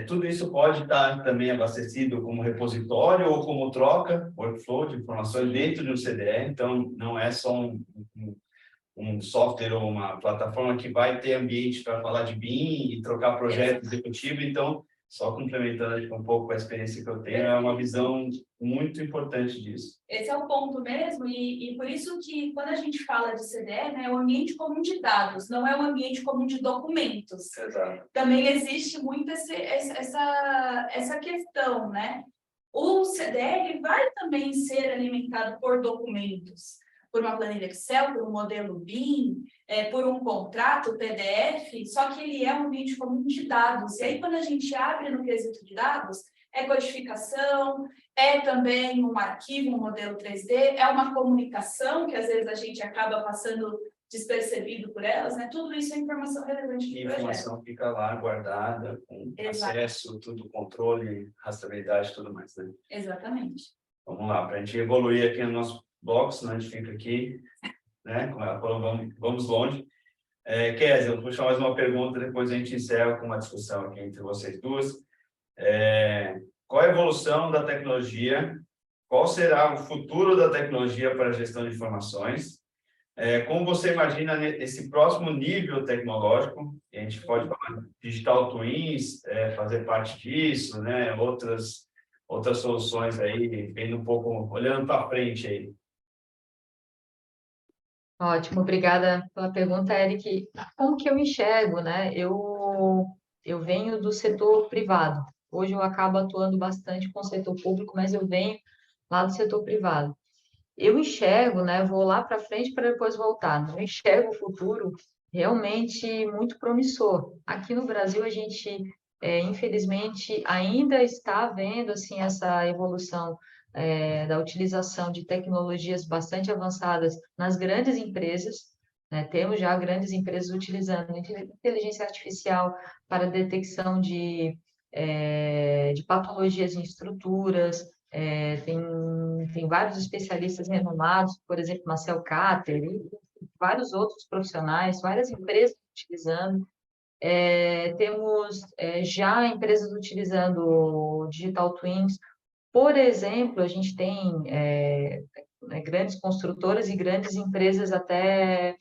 tudo isso pode estar também abastecido como repositório ou como troca, workflow de informações dentro do CDE. Então, não é só um software ou uma plataforma que vai ter ambiente para falar de BIM e trocar projeto executivo. Então, só complementando um pouco a experiência que eu tenho, é uma visão muito importante disso. Esse é o ponto mesmo, e por isso que quando a gente fala de CDE, né, é um ambiente comum de dados, não é um ambiente comum de documentos. Exato. Também existe muito essa questão, né? O CDE ele vai também ser alimentado por documentos, por uma planilha Excel, por um modelo BIM, por um contrato PDF, só que ele é um ambiente comum de dados. E aí, quando a gente abre no quesito de dados, é codificação, é também um arquivo, um modelo 3D, é uma comunicação que às vezes a gente acaba passando despercebido por elas, né? Tudo isso é informação relevante do E a informação fica lá guardada, com acesso, tudo, controle, rastreabilidade e tudo mais, né? Exatamente. Vamos lá, para a gente evoluir aqui no nosso bloco, senão a gente fica aqui, né? Como ela falou, vamos longe. Kézia, eu vou puxar mais uma pergunta, depois a gente encerra com uma discussão aqui entre vocês duas. Qual a evolução da tecnologia? Qual será o futuro da tecnologia para a gestão de informações? Como você imagina esse próximo nível tecnológico? A gente pode falar de digital twins, fazer parte disso, né? Outras soluções aí, vendo um pouco, olhando para frente aí. Ótimo, obrigada pela pergunta, Eric. Como que eu enxergo, né? Eu venho do setor privado. Hoje eu acabo atuando bastante com o setor público, mas eu venho lá do setor privado. Eu enxergo, né? Vou lá para frente para depois voltar. Eu enxergo o futuro realmente muito promissor. Aqui no Brasil a gente, infelizmente, ainda está vendo assim essa evolução da utilização de tecnologias bastante avançadas nas grandes empresas, né? Temos já grandes empresas utilizando inteligência artificial para detecção de patologias em estruturas. Tem vários especialistas renomados, por exemplo, Marcel Catter, e vários outros profissionais, várias empresas utilizando. Temos já empresas utilizando digital twins. Por exemplo, a gente tem grandes construtoras e grandes empresas até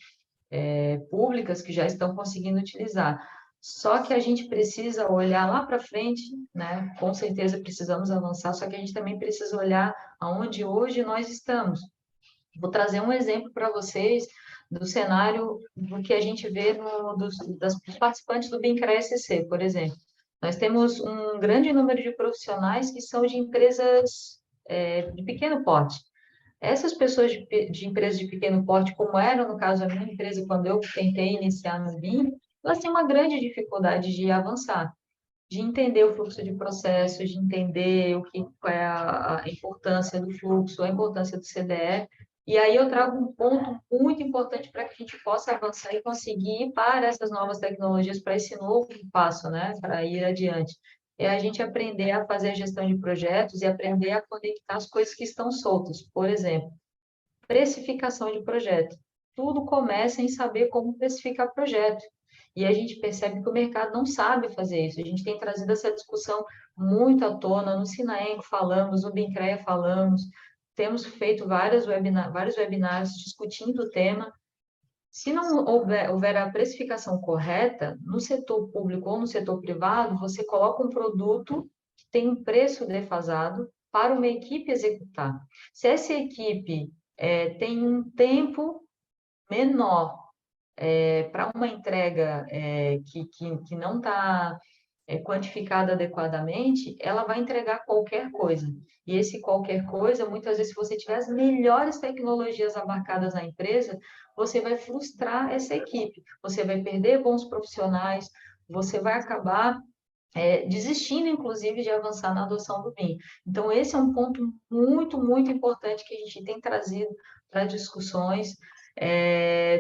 públicas que já estão conseguindo utilizar. Só que a gente precisa olhar lá para frente, né? Com certeza precisamos avançar, só que a gente também precisa olhar aonde hoje nós estamos. Vou trazer um exemplo para vocês do cenário do que a gente vê dos participantes do BIM-CREA-SC, por exemplo. Nós temos um grande número de profissionais que são de empresas de pequeno porte. Essas pessoas de empresas de pequeno porte, como era no caso a minha empresa, quando eu tentei iniciar no BIM, elas têm uma grande dificuldade de avançar, de entender o fluxo de processo, de entender qual é a importância do fluxo, a importância do CDE. E aí eu trago um ponto muito importante para que a gente possa avançar e conseguir ir para essas novas tecnologias, para esse novo passo, né, para ir adiante. É a gente aprender a fazer a gestão de projetos e aprender a conectar as coisas que estão soltas. Por exemplo, precificação de projeto. Tudo começa em saber como precificar projeto. E a gente percebe que o mercado não sabe fazer isso. A gente tem trazido essa discussão muito à tona, no Sinaem falamos, no BIM-CREA falamos, temos feito vários webinários discutindo o tema. Se não houver a precificação correta, no setor público ou no setor privado, você coloca um produto que tem um preço defasado para uma equipe executar. Se essa equipe tem um tempo menor para uma entrega que não está quantificada adequadamente, ela vai entregar qualquer coisa. E esse qualquer coisa, muitas vezes, se você tiver as melhores tecnologias abarcadas na empresa, você vai frustrar essa equipe, você vai perder bons profissionais, você vai acabar desistindo, inclusive, de avançar na adoção do BIM. Então, esse é um ponto muito, muito importante que a gente tem trazido para discussões.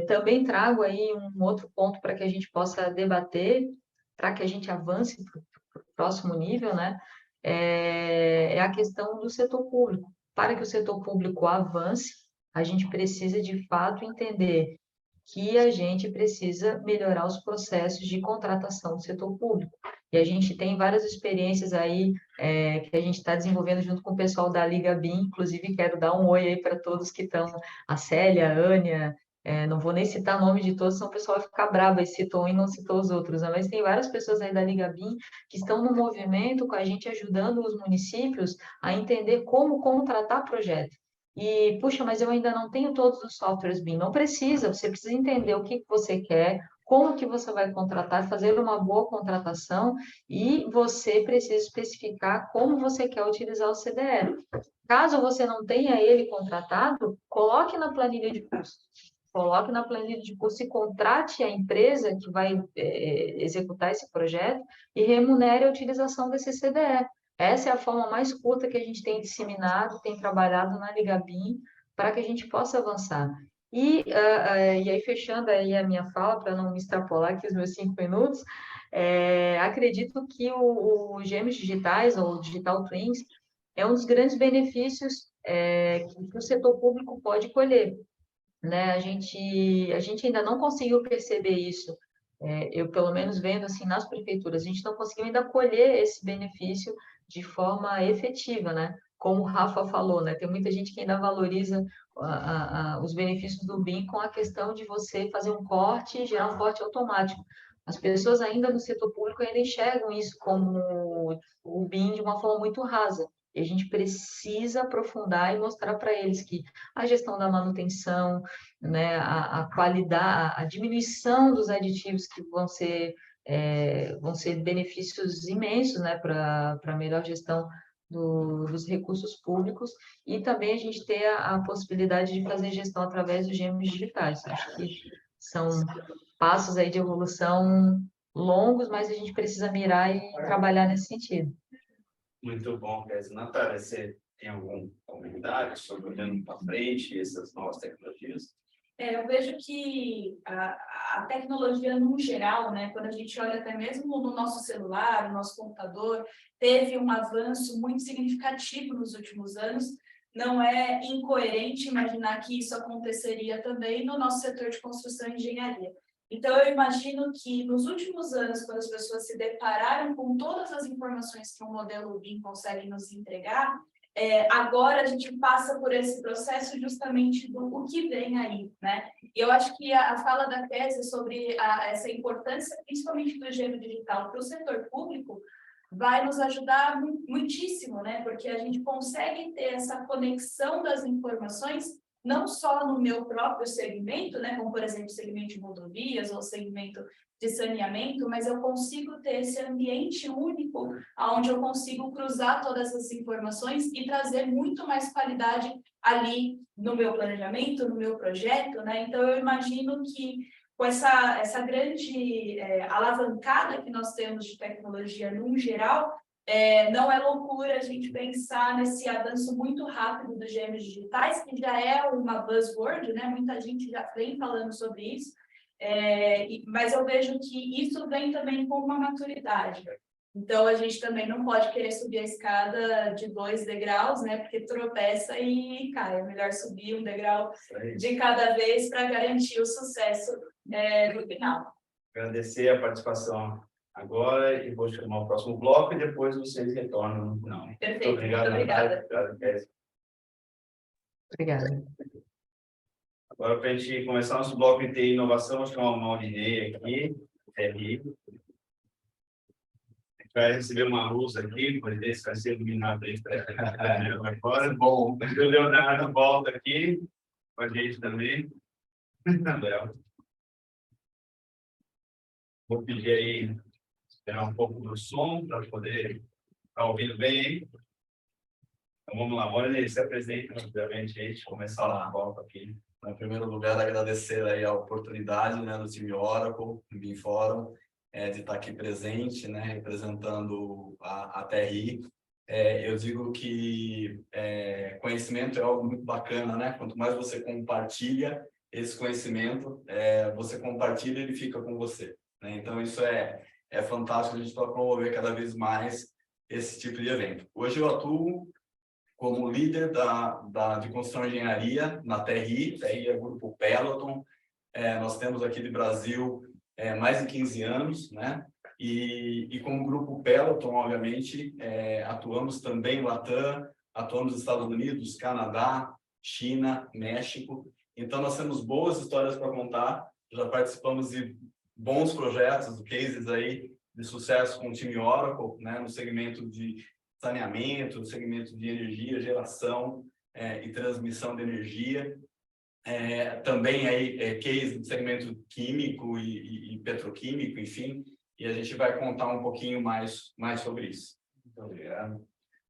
Também trago aí um outro ponto para que a gente possa debater, para que a gente avance para o próximo nível, né? É a questão do setor público. Para que o setor público avance, a gente precisa, de fato, entender que a gente precisa melhorar os processos de contratação do setor público. E a gente tem várias experiências aí que a gente está desenvolvendo junto com o pessoal da Liga BIM, inclusive quero dar um oi aí para todos que estão, a Célia, a Ânia, não vou nem citar o nome de todos, senão o pessoal vai ficar bravo aí, citou um e não citou os outros, né? Mas tem várias pessoas aí da Liga BIM que estão no movimento com a gente, ajudando os municípios a entender como contratar projeto. E, puxa, mas eu ainda não tenho todos os softwares BIM. Não precisa, você precisa entender o que você quer, como que você vai contratar, fazer uma boa contratação e você precisa especificar como você quer utilizar o CDE. Caso você não tenha ele contratado, coloque na planilha de custo. Coloque na planilha de custo e contrate a empresa que vai executar esse projeto e remunere a utilização desse CDE. Essa é a forma mais curta que a gente tem disseminado, tem trabalhado na Liga BIM para que a gente possa avançar. E aí, fechando aí a minha fala, para não me extrapolar aqui os meus 5 minutos, acredito que o Gêmeos Digitais, ou Digital Twins, é um dos grandes benefícios que o setor público pode colher, né? A gente ainda não conseguiu perceber isso, eu pelo menos vendo assim nas prefeituras, a gente não conseguiu ainda colher esse benefício de forma efetiva, né? Como o Rafa falou, né? Tem muita gente que ainda valoriza os benefícios do BIM com a questão de você fazer um corte e gerar um corte automático. As pessoas ainda no setor público ainda enxergam isso como o BIM de uma forma muito rasa. E a gente precisa aprofundar e mostrar para eles que a gestão da manutenção, né, a qualidade, a diminuição dos aditivos que vão ser benefícios imensos, né, para a melhor gestão dos recursos públicos, e também a gente ter a possibilidade de fazer gestão através dos gêmeos digitais. Acho que são passos aí de evolução longos, mas a gente precisa mirar e trabalhar nesse sentido. Muito bom, Kézia. Natália, você tem algum comentário sobre olhando para frente essas novas tecnologias? Eu vejo que a tecnologia, no geral, né, quando a gente olha até mesmo no nosso celular, no nosso computador, teve um avanço muito significativo nos últimos anos. Não é incoerente imaginar que isso aconteceria também no nosso setor de construção e engenharia. Então, eu imagino que nos últimos anos, quando as pessoas se depararam com todas as informações que um modelo BIM consegue nos entregar, agora a gente passa por esse processo justamente do o que vem aí, né? E eu acho que a fala da Kézia sobre essa importância, principalmente do gêmeo digital para o setor público, vai nos ajudar muitíssimo, né? Porque a gente consegue ter essa conexão das informações não só no meu próprio segmento, né, como, por exemplo, segmento de rodovias ou segmento de saneamento, mas eu consigo ter esse ambiente único onde eu consigo cruzar todas essas informações e trazer muito mais qualidade ali no meu planejamento, no meu projeto, né? Então, eu imagino que com essa grande alavancada que nós temos de tecnologia no geral, não é loucura a gente pensar nesse avanço muito rápido dos gêmeos digitais, que já é uma buzzword, né? Muita gente já vem falando sobre isso, mas eu vejo que isso vem também com uma maturidade. Então, a gente também não pode querer subir a escada de 2 degraus, né? Porque tropeça e cai. É melhor subir um degrau de cada vez para garantir o sucesso no final. Agradecer a participação agora e vou chamar o próximo bloco e depois vocês retornam no final. Perfeito. Muito obrigado, muito obrigada. Obrigado, Kézia. Obrigada. Agora, para a gente começar nosso bloco de TI e inovação, vou chamar o Maurinei aqui, TRI. A gente vai receber uma luz aqui, por isso vai ser iluminado aí agora. Bom, o Leonardo volta aqui com a gente também. Vou pedir aí Tirar um pouco do som para poder estar ouvindo bem aí. Então vamos lá, Morelli, se apresenta rapidamente aí, começar lá a volta aqui. Em primeiro lugar, agradecer aí a oportunidade, né, do time Oracle, do BeamForum, de estar aqui presente, né, representando a TRI. Eu digo que conhecimento é algo muito bacana, né? Quanto mais você compartilha esse conhecimento, você compartilha e ele fica com você, né? Então, isso é fantástico, a gente vai promover cada vez mais esse tipo de evento. Hoje eu atuo como líder de construção e engenharia na TRI. TRI é o grupo Peloton. Nós temos aqui de Brasil mais de 15 anos, né? E como grupo Peloton, obviamente, atuamos também no Latam, atuamos nos Estados Unidos, Canadá, China, México. Então, nós temos boas histórias para contar. Já participamos de bons projetos, cases aí de sucesso com o time Oracle, né? No segmento de saneamento, no segmento de energia, geração e transmissão de energia. Também aí case do segmento químico e petroquímico, enfim, e a gente vai contar um pouquinho mais sobre isso. Muito obrigado.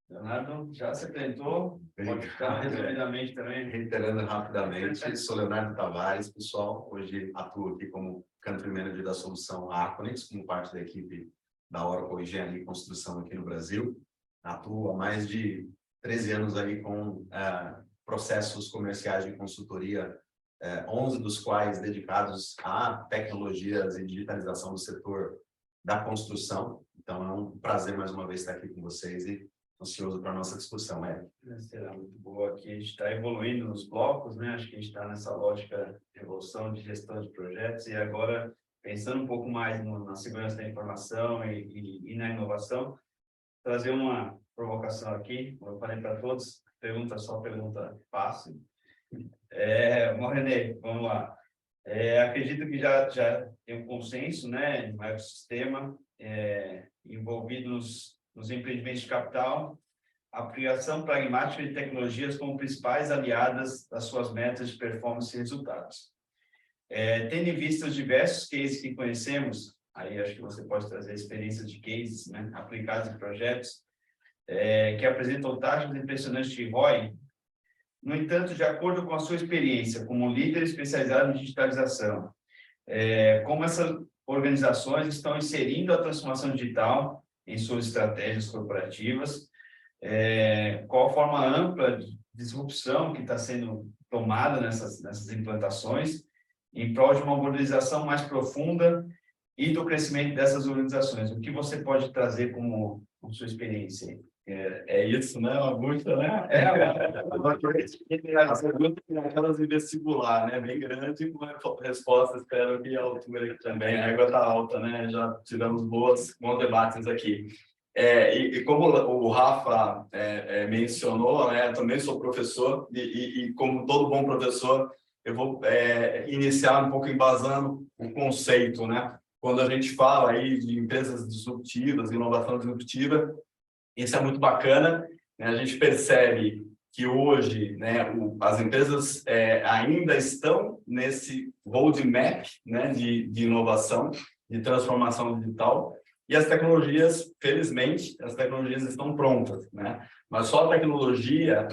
Leonardo, já se apresentou? Pode ficar resumidamente também. Reiterando rapidamente, sou Leonardo Tavares, pessoal. Hoje atuo aqui como Country Manager da solução Aconex, como parte da equipe da Oracle Engenharia e Construção aqui no Brasil. Atuo há mais de 13 anos aí com processos comerciais de consultoria, 11 dos quais dedicados a tecnologias e digitalização do setor da construção. Então, é um prazer mais uma vez estar aqui com vocês e ansioso para a nossa discussão. Será muito boa aqui. A gente está evoluindo nos blocos, né? Acho que a gente está nessa lógica de evolução, de gestão de projetos, e agora, pensando um pouco mais na segurança da informação e na inovação, trazer uma provocação aqui, como eu falei para todos, só pergunta fácil. René, vamos lá. Acredito que já tem um consenso, né, no ecossistema, envolvido nos empreendimentos de capital, a aplicação pragmática de tecnologias como principais aliadas das suas metas de performance e resultados. Tendo em vista os diversos cases que conhecemos, aí acho que você pode trazer experiências de cases, né, aplicados em projetos, que apresentam taxas impressionantes de ROI. No entanto, de acordo com a sua experiência como líder especializado em digitalização, como essas organizações estão inserindo a transformação digital em suas estratégias corporativas, qual a forma ampla de disrupção que está sendo tomada nessas implantações, em prol de uma modernização mais profunda e do crescimento dessas organizações. O que você pode trazer como sua experiência? Isso, né? Uma busca, né? As perguntas aquelas de vestibular, né? Bem grande, com a resposta, espero que a altura aqui também. A água está alta, né? Já tivemos bons debates aqui. E como o Rafa mencionou, né? Eu também sou professor e como todo bom professor, eu vou iniciar um pouco embasando o conceito, né? Quando a gente fala aí de empresas disruptivas, inovação disruptiva, isso é muito bacana, né? A gente percebe que hoje, né, as empresas ainda estão nesse roadmap, né, de inovação, de transformação digital, e as tecnologias, felizmente, as tecnologias estão prontas, né? Mas só a tecnologia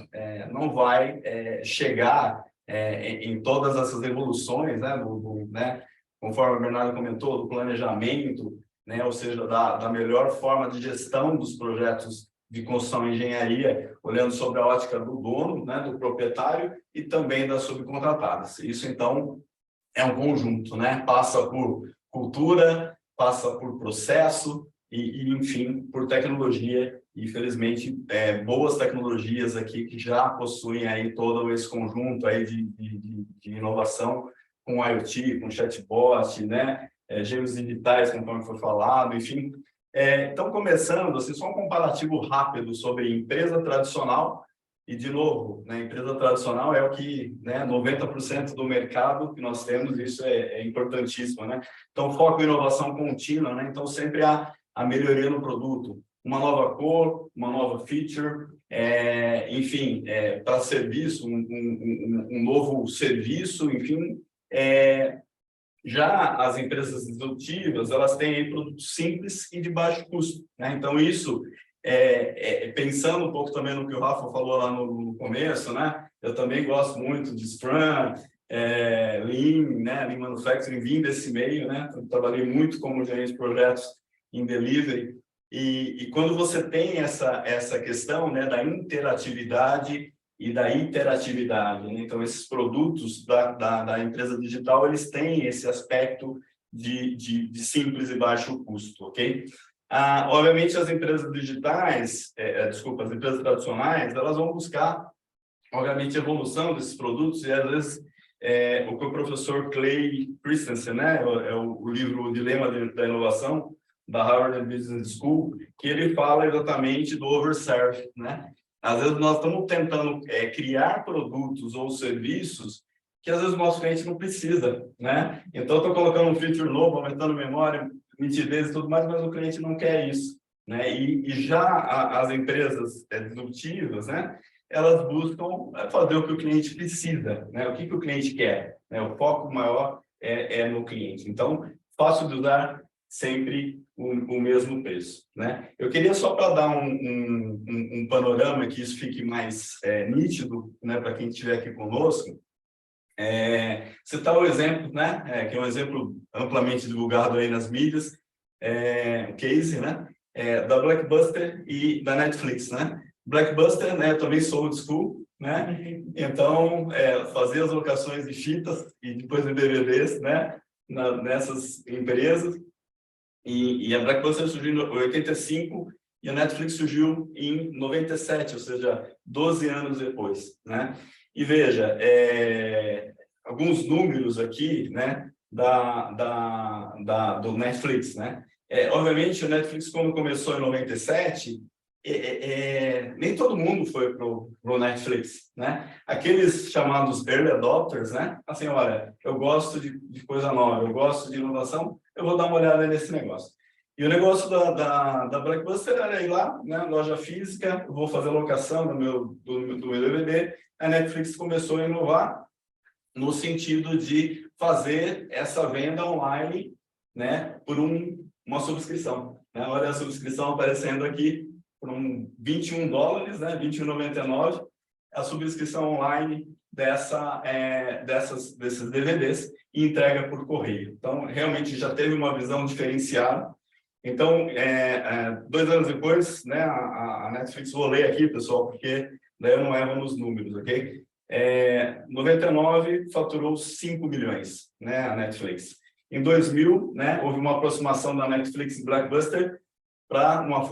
não vai chegar em todas essas evoluções, né, conforme o Bernardo comentou, do planejamento, né, ou seja, da melhor forma de gestão dos projetos de construção e engenharia, olhando sobre a ótica do dono, né, do proprietário e também das subcontratadas. Isso, então, é um conjunto, né? Passa por cultura, passa por processo e enfim, por tecnologia. E, felizmente, boas tecnologias aqui que já possuem aí todo esse conjunto aí de inovação com IoT, com chatbot, né? Gêmeos digitais, conforme foi falado, enfim. Então, começando, assim, só um comparativo rápido sobre empresa tradicional e, de novo, né, empresa tradicional é o que, né, 90% do mercado que nós temos, isso é importantíssimo, né? Então, foco em inovação contínua, né? Então, sempre a melhoria no produto, uma nova cor, uma nova feature, enfim, para serviço, um novo serviço, enfim, Já as empresas disruptivas, elas têm aí produtos simples e de baixo custo, né? Então, isso, pensando um pouco também no que o Rafa falou lá no começo, né? Eu também gosto muito de Scrum, Lean, né? Lean Manufacturing, vim desse meio, né? Eu trabalhei muito como gerente de projetos em delivery. E quando você tem essa questão, né, da interatividade e da interatividade, né? Então, esses produtos da empresa digital, eles têm esse aspecto de simples e baixo custo, ok? Obviamente, as empresas digitais, as empresas tradicionais, elas vão buscar, obviamente, a evolução desses produtos, e às vezes o que o professor Clay Christensen, né, o livro O Dilema da Inovação, da Harvard Business School, que ele fala exatamente do overserve, né? Às vezes nós estamos tentando criar produtos ou serviços que às vezes o nosso cliente não precisa, né? Então, eu estou colocando um feature novo, aumentando memória, nitidez e tudo mais, mas o cliente não quer isso, né? E já as empresas disruptivas, né? Elas buscam fazer o que o cliente precisa, né? O que o cliente quer, né? O foco maior é no cliente. Então, fácil de usar, sempre o mesmo preço, né? Eu queria só para dar um panorama que isso fique mais nítido, né, para quem estiver aqui conosco, citar o exemplo, né, que é um exemplo amplamente divulgado aí nas mídias, o case, né, da Blockbuster e da Netflix, né? Blockbuster, né, eu também sou old school, né? Então, fazer as locações de fitas e depois de DVDs, né, nessas empresas. E a Blockbuster surgiu em 85 e a Netflix surgiu em 97, ou seja, 12 anos depois, né? E veja, alguns números aqui, né, do Netflix, né? Obviamente, o Netflix, quando começou em 97, nem todo mundo foi pro Netflix, né? Aqueles chamados early adopters, né? Assim, olha, eu gosto de coisa nova, eu gosto de inovação, eu vou dar uma olhada nesse negócio. E o negócio da Blockbuster era ir lá, né, loja física, eu vou fazer locação do meu DVD. A Netflix começou a inovar no sentido de fazer essa venda online, né, por uma subscrição, né? Olha a subscrição aparecendo aqui por $21, né, $21,99, a subscrição online desses DVDs e entrega por correio. Então, realmente já teve uma visão diferenciada. Então, 2 anos depois, né, a Netflix, vou ler aqui, pessoal, porque daí eu não erro nos números, ok? 99 faturou 5 milhões, né, a Netflix. Em 2000, né, houve uma aproximação da Netflix e Blockbuster para uma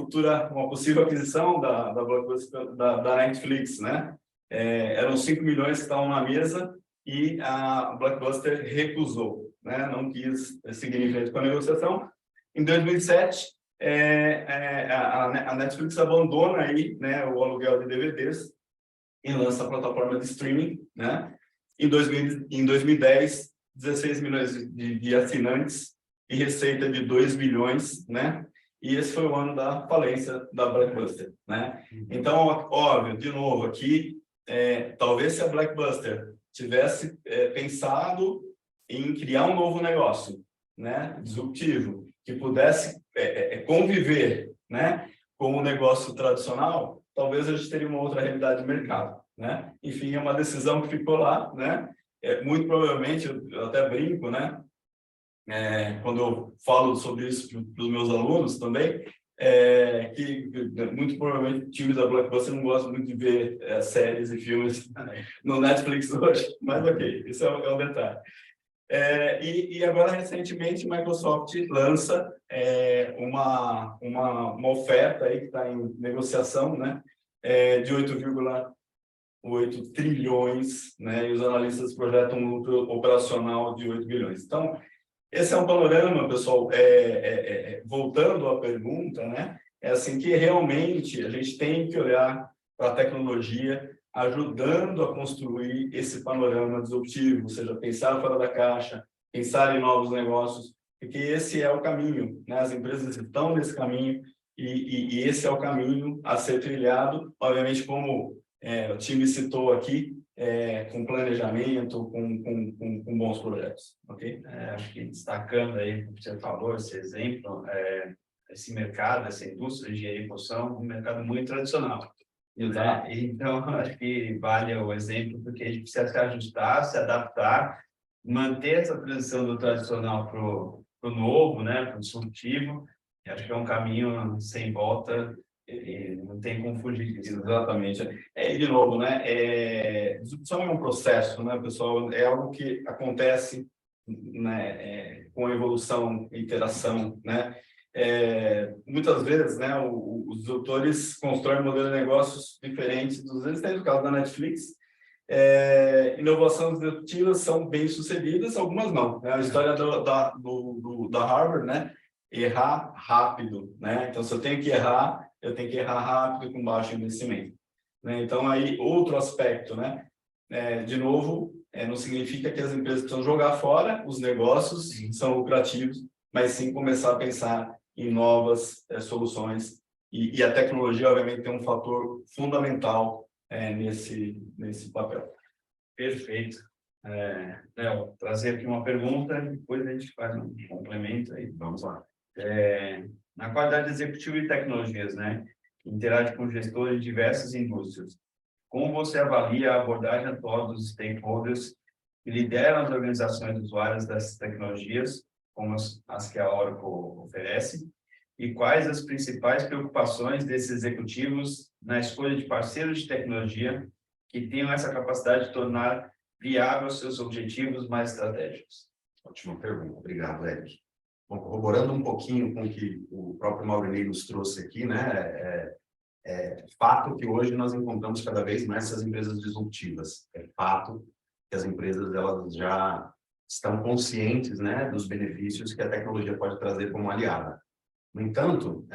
possível aquisição da Netflix, né? Eram 5 milhões que estavam na mesa e a Blockbuster recusou, né? Não quis seguir em frente com a negociação. Em 2007, a Netflix abandona aí, né, o aluguel de DVDs e lança a plataforma de streaming, né? Em 2010, 16 milhões de assinantes e receita de 2 bilhões, né? E esse foi o ano da falência da Blockbuster, né? Então, óbvio, de novo aqui, talvez se a Blockbuster tivesse pensado em criar um novo negócio, né, disruptivo, que pudesse conviver, né, com o negócio tradicional, talvez a gente teria uma outra realidade de mercado, né? Enfim, é uma decisão que ficou lá, né? Muito provavelmente, eu até brinco, né? Quando eu falo sobre isso para os meus alunos também, que muito provavelmente times da Blockbuster não gostam muito de ver séries e filmes no Netflix hoje, mas ok, isso é um detalhe. E agora, recentemente, a Microsoft lança uma oferta aí que está em negociação, né, de 8,8 trilhões, né, e os analistas projetam um lucro operacional de 8 bilhões. Então, esse é um panorama, pessoal, voltando à pergunta, né, assim que realmente a gente tem que olhar para a tecnologia ajudando a construir esse panorama disruptivo, ou seja, pensar fora da caixa, pensar em novos negócios, porque esse é o caminho, né? As empresas estão nesse caminho e esse é o caminho a ser trilhado. Obviamente, como o time citou aqui, com planejamento, com bons projetos, ok? Acho que destacando aí o que você falou, esse exemplo, esse mercado, essa indústria de engenharia e construção, um mercado muito tradicional. Exato. Né? Então, acho que vale o exemplo, porque a gente precisa se ajustar, se adaptar, manter essa transição do tradicional para o novo, né, para o disruptivo. Acho que é um caminho sem volta e não tem como fugir disso. Exatamente. De novo, né? Disrupção é um processo, né, pessoal? É algo que acontece, né, com evolução, interação, né? Muitas vezes, né, os disruptores constroem modelos de negócios diferentes dos existentes, no caso da Netflix. Inovações disruptivas são bem sucedidas, algumas não, né? A história da Harvard, né? Errar rápido, né? Então, se eu tenho que errar, eu tenho que errar rápido com baixo investimento, né? Então, aí, outro aspecto, né? De novo, não significa que as empresas precisam jogar fora os negócios, são lucrativos, mas sim começar a pensar em novas soluções. E a tecnologia, obviamente, tem um fator fundamental nesse papel. Perfeito. Léo, trazer aqui uma pergunta e depois a gente faz um complemento aí. Vamos lá. Na qualidade de executivo de tecnologias, né? Interage com gestores de diversas indústrias. Como você avalia a abordagem atual dos stakeholders que lideram as organizações usuárias dessas tecnologias, como as que a Oracle oferece? E quais as principais preocupações desses executivos na escolha de parceiros de tecnologia que tenham essa capacidade de tornar viável seus objetivos mais estratégicos? Ótima pergunta. Obrigado, Eric. Bom, corroborando um pouquinho com o que o próprio Maurinei nos trouxe aqui, né? É fato que hoje nós encontramos cada vez mais essas empresas disruptivas. É fato que as empresas elas já estão conscientes, né, dos benefícios que a tecnologia pode trazer como aliada. No entanto,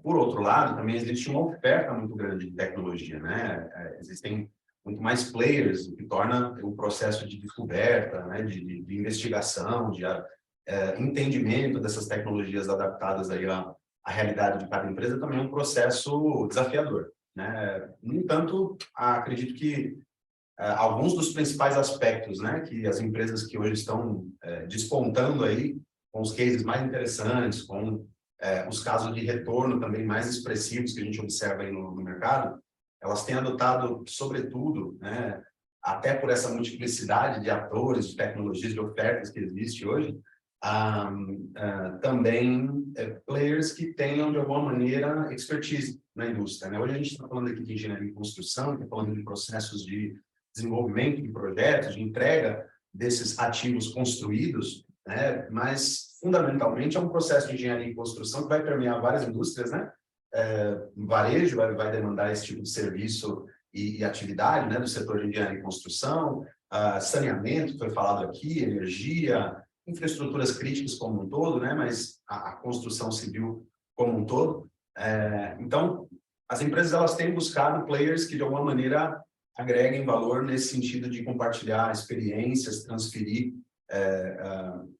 por outro lado, também existe uma oferta muito grande de tecnologia, né? Existem muito mais players, o que torna o processo de descoberta, né, de investigação, de entendimento dessas tecnologias adaptadas aí à realidade de cada empresa também um processo desafiador, né? No entanto, acredito que alguns dos principais aspectos, né, que as empresas que hoje estão despontando aí, com os cases mais interessantes, com os casos de retorno também mais expressivos que a gente observa aí no mercado, elas têm adotado, sobretudo, né, até por essa multiplicidade de atores, de tecnologias, de ofertas que existe hoje, também players que tenham, de alguma maneira, expertise na indústria, né? Hoje a gente está falando aqui de engenharia e construção, está falando de processos de desenvolvimento de projetos, de entrega desses ativos construídos, né? Mas, fundamentalmente, é um processo de engenharia e construção que vai permear várias indústrias, né? Varejo vai demandar esse tipo de serviço e atividade, né, do setor de engenharia e construção, saneamento, foi falado aqui, energia, infraestruturas críticas como um todo, né, mas a construção civil como um todo. Então, as empresas elas têm buscado players que, de alguma maneira, agreguem valor nesse sentido de compartilhar experiências, transferir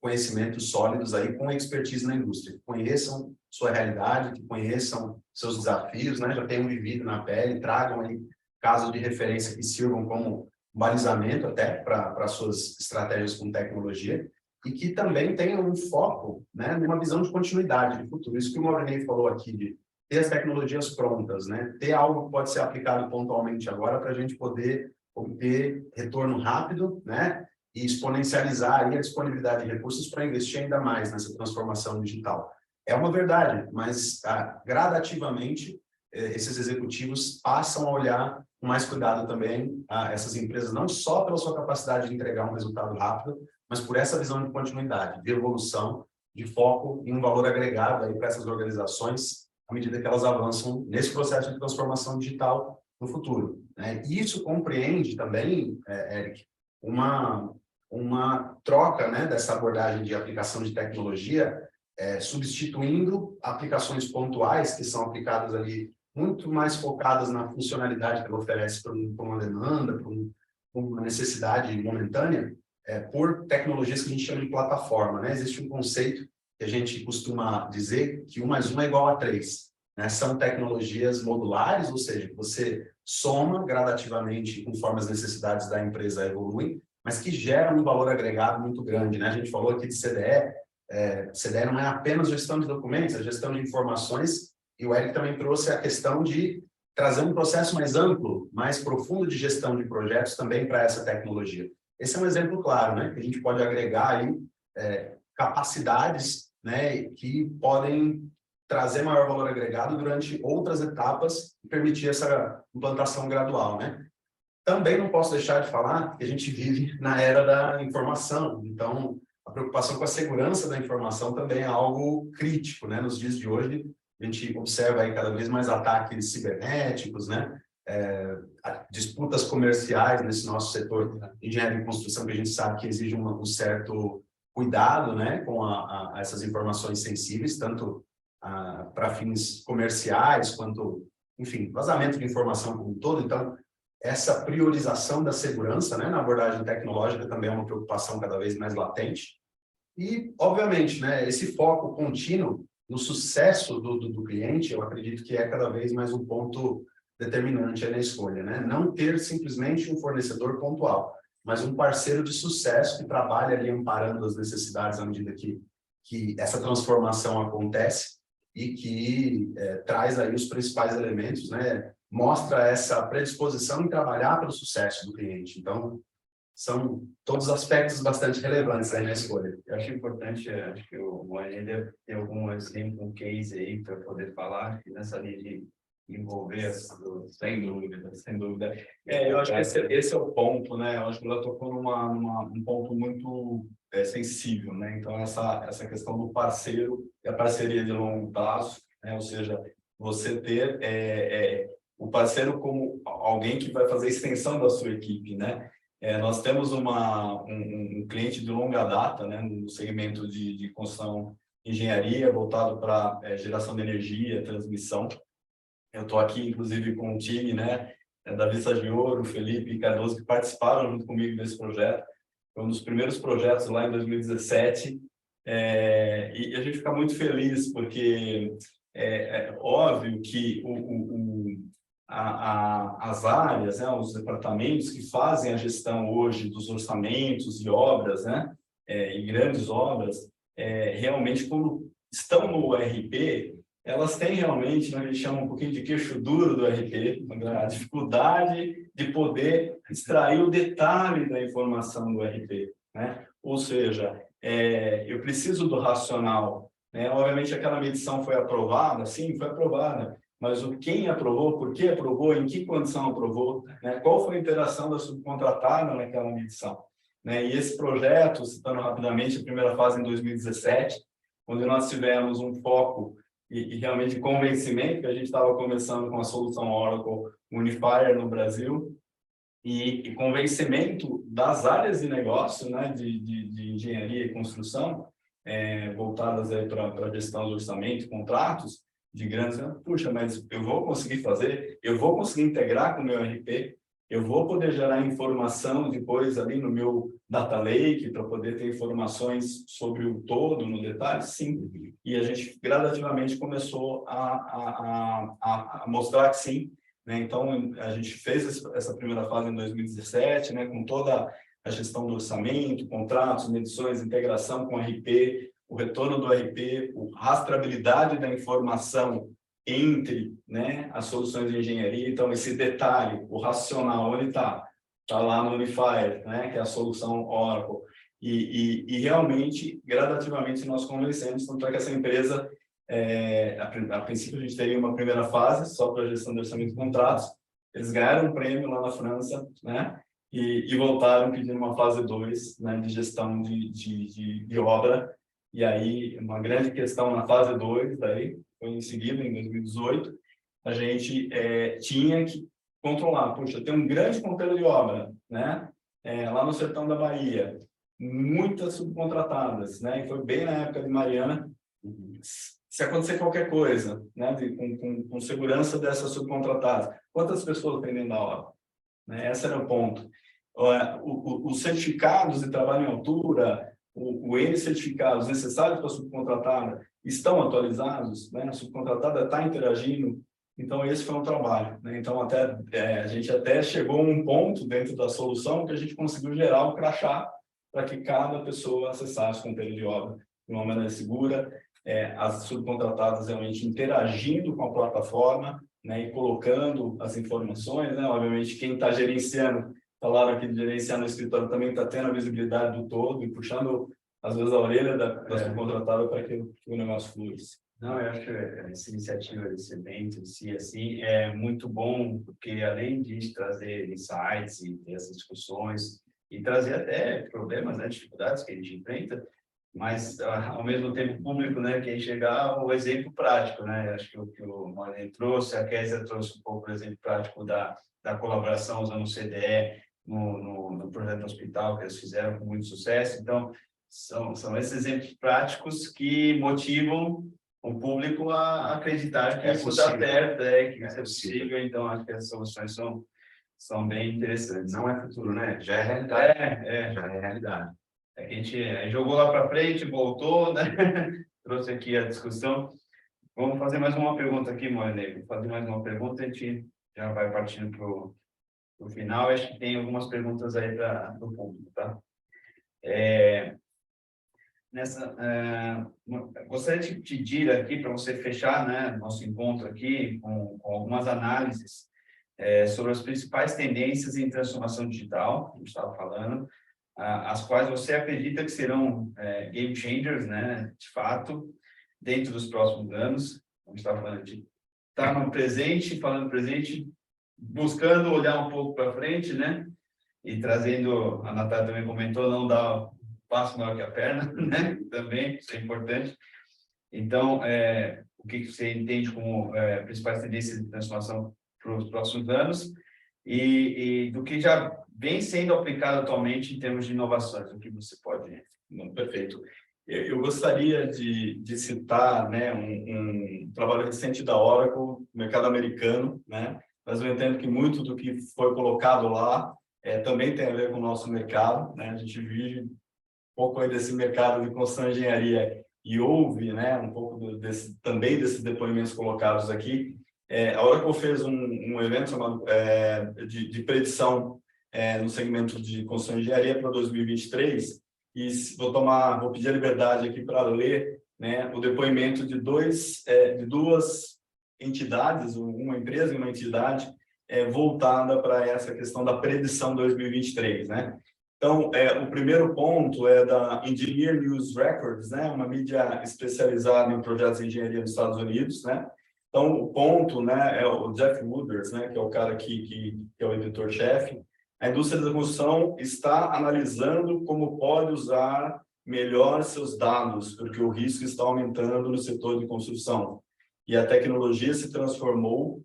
conhecimentos sólidos aí com expertise na indústria, que conheçam sua realidade, que conheçam seus desafios, né? Já tenham vivido na pele, tragam aí casos de referência que sirvam como balizamento até para suas estratégias com tecnologia e que também tenham um foco, né, numa visão de continuidade de futuro. Isso que o Maurinei falou aqui, de ter as tecnologias prontas, né? Ter algo que pode ser aplicado pontualmente agora para a gente poder obter retorno rápido, né? E exponencializar aí a disponibilidade de recursos para investir ainda mais nessa transformação digital. É uma verdade, mas gradativamente esses executivos passam a olhar com mais cuidado também essas empresas, não só pela sua capacidade de entregar um resultado rápido, mas por essa visão de continuidade, de evolução, de foco em um valor agregado aí para essas organizações à medida que elas avançam nesse processo de transformação digital no futuro, né? E isso compreende também, Eric, uma troca, né, dessa abordagem de aplicação de tecnologia, substituindo aplicações pontuais que são aplicadas ali muito mais focadas na funcionalidade que ela oferece para uma demanda, para uma necessidade momentânea, por tecnologias que a gente chama de plataforma, né? Existe um conceito que a gente costuma dizer que 1 mais 1 é igual a 3, né? São tecnologias modulares, ou seja, você soma gradativamente conforme as necessidades da empresa evoluem, mas que gera um valor agregado muito grande, né? A gente falou aqui de CDE, CDE não é apenas gestão de documentos, é gestão de informações, e o Eric também trouxe a questão de trazer um processo mais amplo, mais profundo de gestão de projetos também para essa tecnologia. Esse é um exemplo claro, né? Que a gente pode agregar aí capacidades, né, que podem trazer maior valor agregado durante outras etapas e permitir essa implantação gradual, né? Também não posso deixar de falar que a gente vive na era da informação, então a preocupação com a segurança da informação também é algo crítico, né? Nos dias de hoje, a gente observa aí cada vez mais ataques cibernéticos, né? Disputas comerciais nesse nosso setor de engenharia e construção, que a gente sabe que exige um certo cuidado, né, com essas informações sensíveis, tanto para fins comerciais, quanto, enfim, vazamento de informação como um todo. Então, essa priorização da segurança, né, na abordagem tecnológica também é uma preocupação cada vez mais latente. E, obviamente, né, esse foco contínuo no sucesso do cliente, eu acredito que é cada vez mais um ponto determinante na escolha, né? Não ter simplesmente um fornecedor pontual, mas um parceiro de sucesso que trabalha ali amparando as necessidades à medida que essa transformação acontece e que traz aí os principais elementos, né? Mostra essa predisposição em trabalhar pelo sucesso do cliente. Então, são todos aspectos bastante relevantes aí na escolha. Eu acho importante, acho que o Anel tem algum exemplo, um case aí para poder falar nessa linha de envolver, sem dúvida, sem dúvida. Eu acho que esse é o ponto, né? Eu acho que ela tocou um ponto muito sensível, né? Então, essa questão do parceiro e a parceria de longo prazo, né? Ou seja, você ter o parceiro como alguém que vai fazer extensão da sua equipe, né? Nós temos um cliente de longa data, né? No segmento de construção engenharia, voltado para geração de energia, transmissão. Eu estou aqui, inclusive, com o time, né, da Vista de Ouro, o Felipe e Cardoso, que participaram junto comigo desse projeto. Foi um dos primeiros projetos lá em 2017. E a gente fica muito feliz, porque é óbvio que as áreas, né, os departamentos que fazem a gestão hoje dos orçamentos e obras, né, e grandes obras, realmente, quando estão no RP, elas têm realmente, né, a gente chama um pouquinho de queixo duro do RP, a dificuldade de poder extrair o detalhe da informação do RP, né? Ou seja, eu preciso do racional, né? Obviamente aquela medição foi aprovada, sim, foi aprovada, mas quem aprovou, por que aprovou, em que condição aprovou, né? Qual foi a interação da subcontratada naquela medição, né? E esse projeto, citando rapidamente a primeira fase em 2017, onde nós tivemos um foco e realmente convencimento, que a gente estava começando com a solução Oracle Unifier no Brasil, e convencimento das áreas de negócio, né, de engenharia e construção, voltadas para a gestão de orçamento, contratos de grandes, puxa, mas eu vou conseguir fazer, eu vou conseguir integrar com o meu RP, eu vou poder gerar informação depois ali no meu data lake para poder ter informações sobre o todo, no detalhe? Sim. E a gente gradativamente começou a mostrar que sim, né? Então, a gente fez essa primeira fase em 2017, né? Com toda a gestão do orçamento, contratos, medições, integração com o RP, o retorno do RP, a rastreabilidade da informação entre, né, as soluções de engenharia. Então, esse detalhe, o racional, onde está? Está lá no Unifier, né, que é a solução Oracle. E realmente, gradativamente, nós convencemos, tanto é que essa empresa, a princípio, a gente teria uma primeira fase, só para gestão de orçamento de contratos. Eles ganharam um prêmio lá na França, né, e voltaram pedindo uma fase 2, né, de gestão de obra. E aí, uma grande questão na fase 2, daí, foi em seguida, em 2018, a gente tinha que controlar. Puxa, tem um grande ponteiro de obra, né? Lá no sertão da Bahia, muitas subcontratadas, né? E foi bem na época de Mariana. Se acontecer qualquer coisa, né? Com segurança dessas subcontratadas, quantas pessoas dependem da obra? Né? Esse era o ponto. Os certificados de trabalho em altura, o N certificados necessários para a subcontratada estão atualizados, né? A subcontratada está interagindo Então, esse foi um trabalho, né? Então, a gente até chegou a um ponto dentro da solução que a gente conseguiu gerar um crachá para que cada pessoa acessasse o conteúdo de obra de uma maneira segura, as subcontratadas realmente interagindo com a plataforma, né, e colocando as informações, né? Obviamente, quem está gerenciando, falaram aqui de gerenciar no escritório, também está tendo a visibilidade do todo e puxando, às vezes, a orelha da subcontratada para que o negócio flua. Não, eu acho que essa iniciativa desse evento em si, assim, é muito bom, porque além de trazer insights e ter essas discussões, e trazer até problemas, né, dificuldades que a gente enfrenta, mas, ao mesmo tempo, público, né, que enxergar o exemplo prático, né? Acho que o que o Marlene trouxe, a Kézia trouxe um pouco o exemplo prático da colaboração usando o CDE no projeto do hospital, que eles fizeram com muito sucesso. Então, são esses exemplos práticos que motivam o público a acreditar que isso dá certo, que isso é possível. Então, acho que as soluções são bem interessantes. Não é futuro, né? Já é realidade. Já é realidade. A gente jogou lá para frente, voltou, né? Trouxe aqui a discussão. Vamos fazer mais uma pergunta aqui, Moane. Vou fazer mais uma pergunta, a gente já vai partindo para o final. Acho que tem algumas perguntas aí do público, tá? Gostaria de pedir aqui para você fechar, né, nosso encontro aqui com algumas análises sobre as principais tendências em transformação digital, que a gente estava falando, as quais você acredita que serão game changers, né, de fato, dentro dos próximos anos. A gente está falando de estar no presente, falando presente, buscando olhar um pouco para frente, né, e trazendo, a Natália também comentou, não dá passo maior que a perna, né, também, isso é importante. Então, o que você entende como principais tendências de transformação para os próximos anos e do que já vem sendo aplicado atualmente em termos de inovações, o que você pode... Perfeito. Eu gostaria de citar, né, um trabalho recente da Oracle, no mercado americano, né, mas eu entendo que muito do que foi colocado lá também tem a ver com o nosso mercado, né, a gente vive um pouco aí desse mercado de construção de engenharia e ouve, né, um pouco também desses depoimentos colocados aqui. A Oracle fez um evento chamado de predição no segmento de construção de engenharia para 2023 e vou pedir a liberdade aqui para ler, né, o depoimento de duas entidades, uma empresa e uma entidade voltada para essa questão da predição 2023, né? Então, o primeiro ponto é da Engineer News Records, né, uma mídia especializada em projetos de engenharia dos Estados Unidos, né? Então, o ponto, né, é o Jeff Wooders, né, que é o cara que é o editor-chefe. A indústria da construção está analisando como pode usar melhor seus dados, porque o risco está aumentando no setor de construção. E a tecnologia se transformou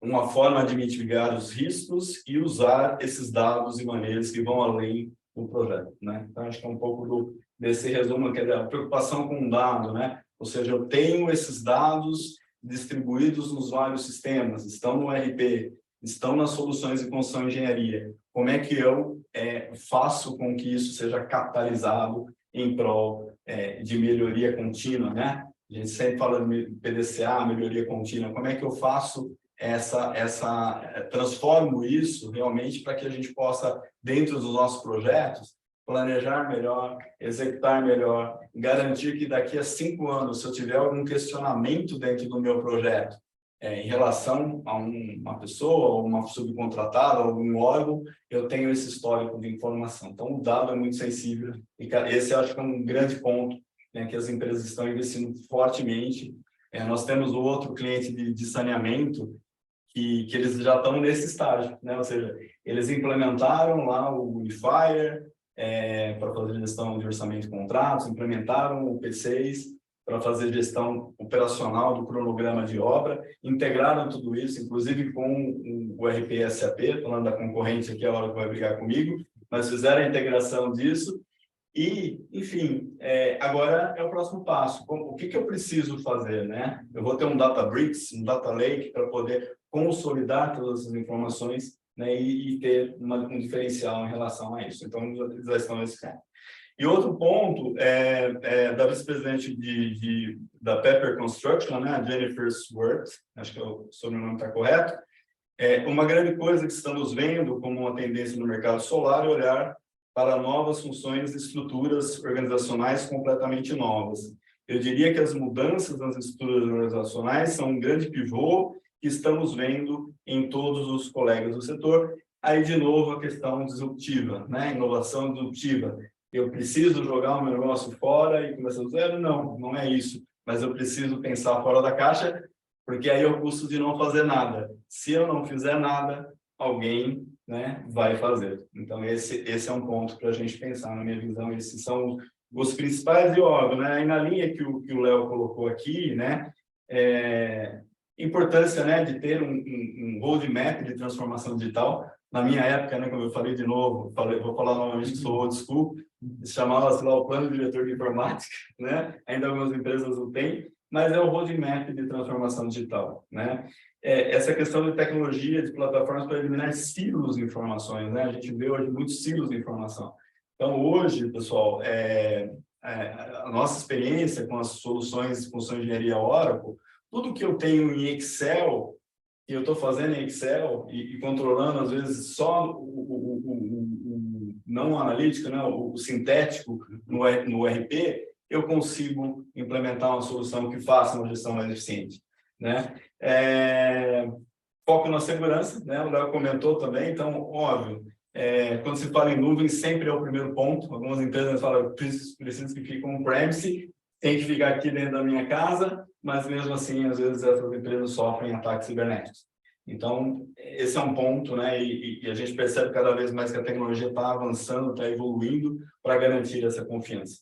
uma forma de mitigar os riscos e usar esses dados de maneiras que vão além do projeto, né? Então, acho que é um pouco desse resumo, que é a preocupação com o dado, né? Ou seja, eu tenho esses dados distribuídos nos vários sistemas, estão no RP, estão nas soluções de construção e engenharia. Como é que eu faço com que isso seja capitalizado em prol de melhoria contínua, né? A gente sempre fala de PDCA, melhoria contínua. Como é que eu faço transformo isso realmente para que a gente possa, dentro dos nossos projetos, planejar melhor, executar melhor, garantir que daqui a 5 anos, se eu tiver algum questionamento dentro do meu projeto, em relação a uma pessoa, ou uma subcontratada, ou algum órgão, eu tenho esse histórico de informação. Então, o dado é muito sensível, e esse eu acho que é um grande ponto, né, que as empresas estão investindo fortemente. Nós temos o outro cliente de saneamento, que eles já estão nesse estágio, né? Ou seja, eles implementaram lá o Unifier para fazer gestão de orçamento de contratos, implementaram o P6 para fazer gestão operacional do cronograma de obra, integraram tudo isso, inclusive com o RP SAP, falando da concorrente aqui, a hora que vai brigar comigo, mas fizeram a integração disso e, enfim, agora é o próximo passo. O que eu preciso fazer, né? Eu vou ter um Databricks, um Data Lake para poder consolidar todas essas informações, né, e ter um diferencial em relação a isso. Então, eles já estão nesse caso. E outro ponto da vice-presidente da Pepper Construction, né, a Jennifer Swart, acho que o sobrenome está correto. Uma grande coisa que estamos vendo como uma tendência no mercado solar é olhar para novas funções e estruturas organizacionais completamente novas. Eu diria que as mudanças nas estruturas organizacionais são um grande pivô que estamos vendo em todos os colegas do setor. Aí, de novo, a questão disruptiva, né? Inovação disruptiva. Eu preciso jogar o meu negócio fora e começar do zero? Não, não é isso. Mas eu preciso pensar fora da caixa, porque aí é o custo de não fazer nada. Se eu não fizer nada, alguém, né, vai fazer. Então, esse é um ponto para a gente pensar, na minha visão. Esses são os principais, e óbvio, né? E na linha que o Léo colocou aqui, né, importância, né, de ter um roadmap de transformação digital. Na minha época, né, como eu falei de novo, vou falar novamente que sou old school, chamava-se lá o plano diretor de informática, né? Ainda algumas empresas o têm, mas é o roadmap de transformação digital, né? Essa questão de tecnologia, de plataformas para eliminar silos de informações, né? A gente vê hoje muitos silos de informação. Então, hoje, pessoal, a nossa experiência com as soluções de função de engenharia Oracle, tudo que eu tenho em Excel, e eu estou fazendo em Excel e controlando, às vezes, só o não analítico, né? O sintético no RP, eu consigo implementar uma solução que faça uma gestão mais eficiente, né? Foco na segurança, né? O Léo comentou também, então, óbvio, quando se fala em nuvem, sempre é o primeiro ponto. Algumas empresas falam, preciso que fique on-premise, tem que ficar aqui dentro da minha casa, mas mesmo assim, às vezes, essas empresas sofrem ataques cibernéticos. Então, esse é um ponto, né? E a gente percebe cada vez mais que a tecnologia está avançando, está evoluindo para garantir essa confiança.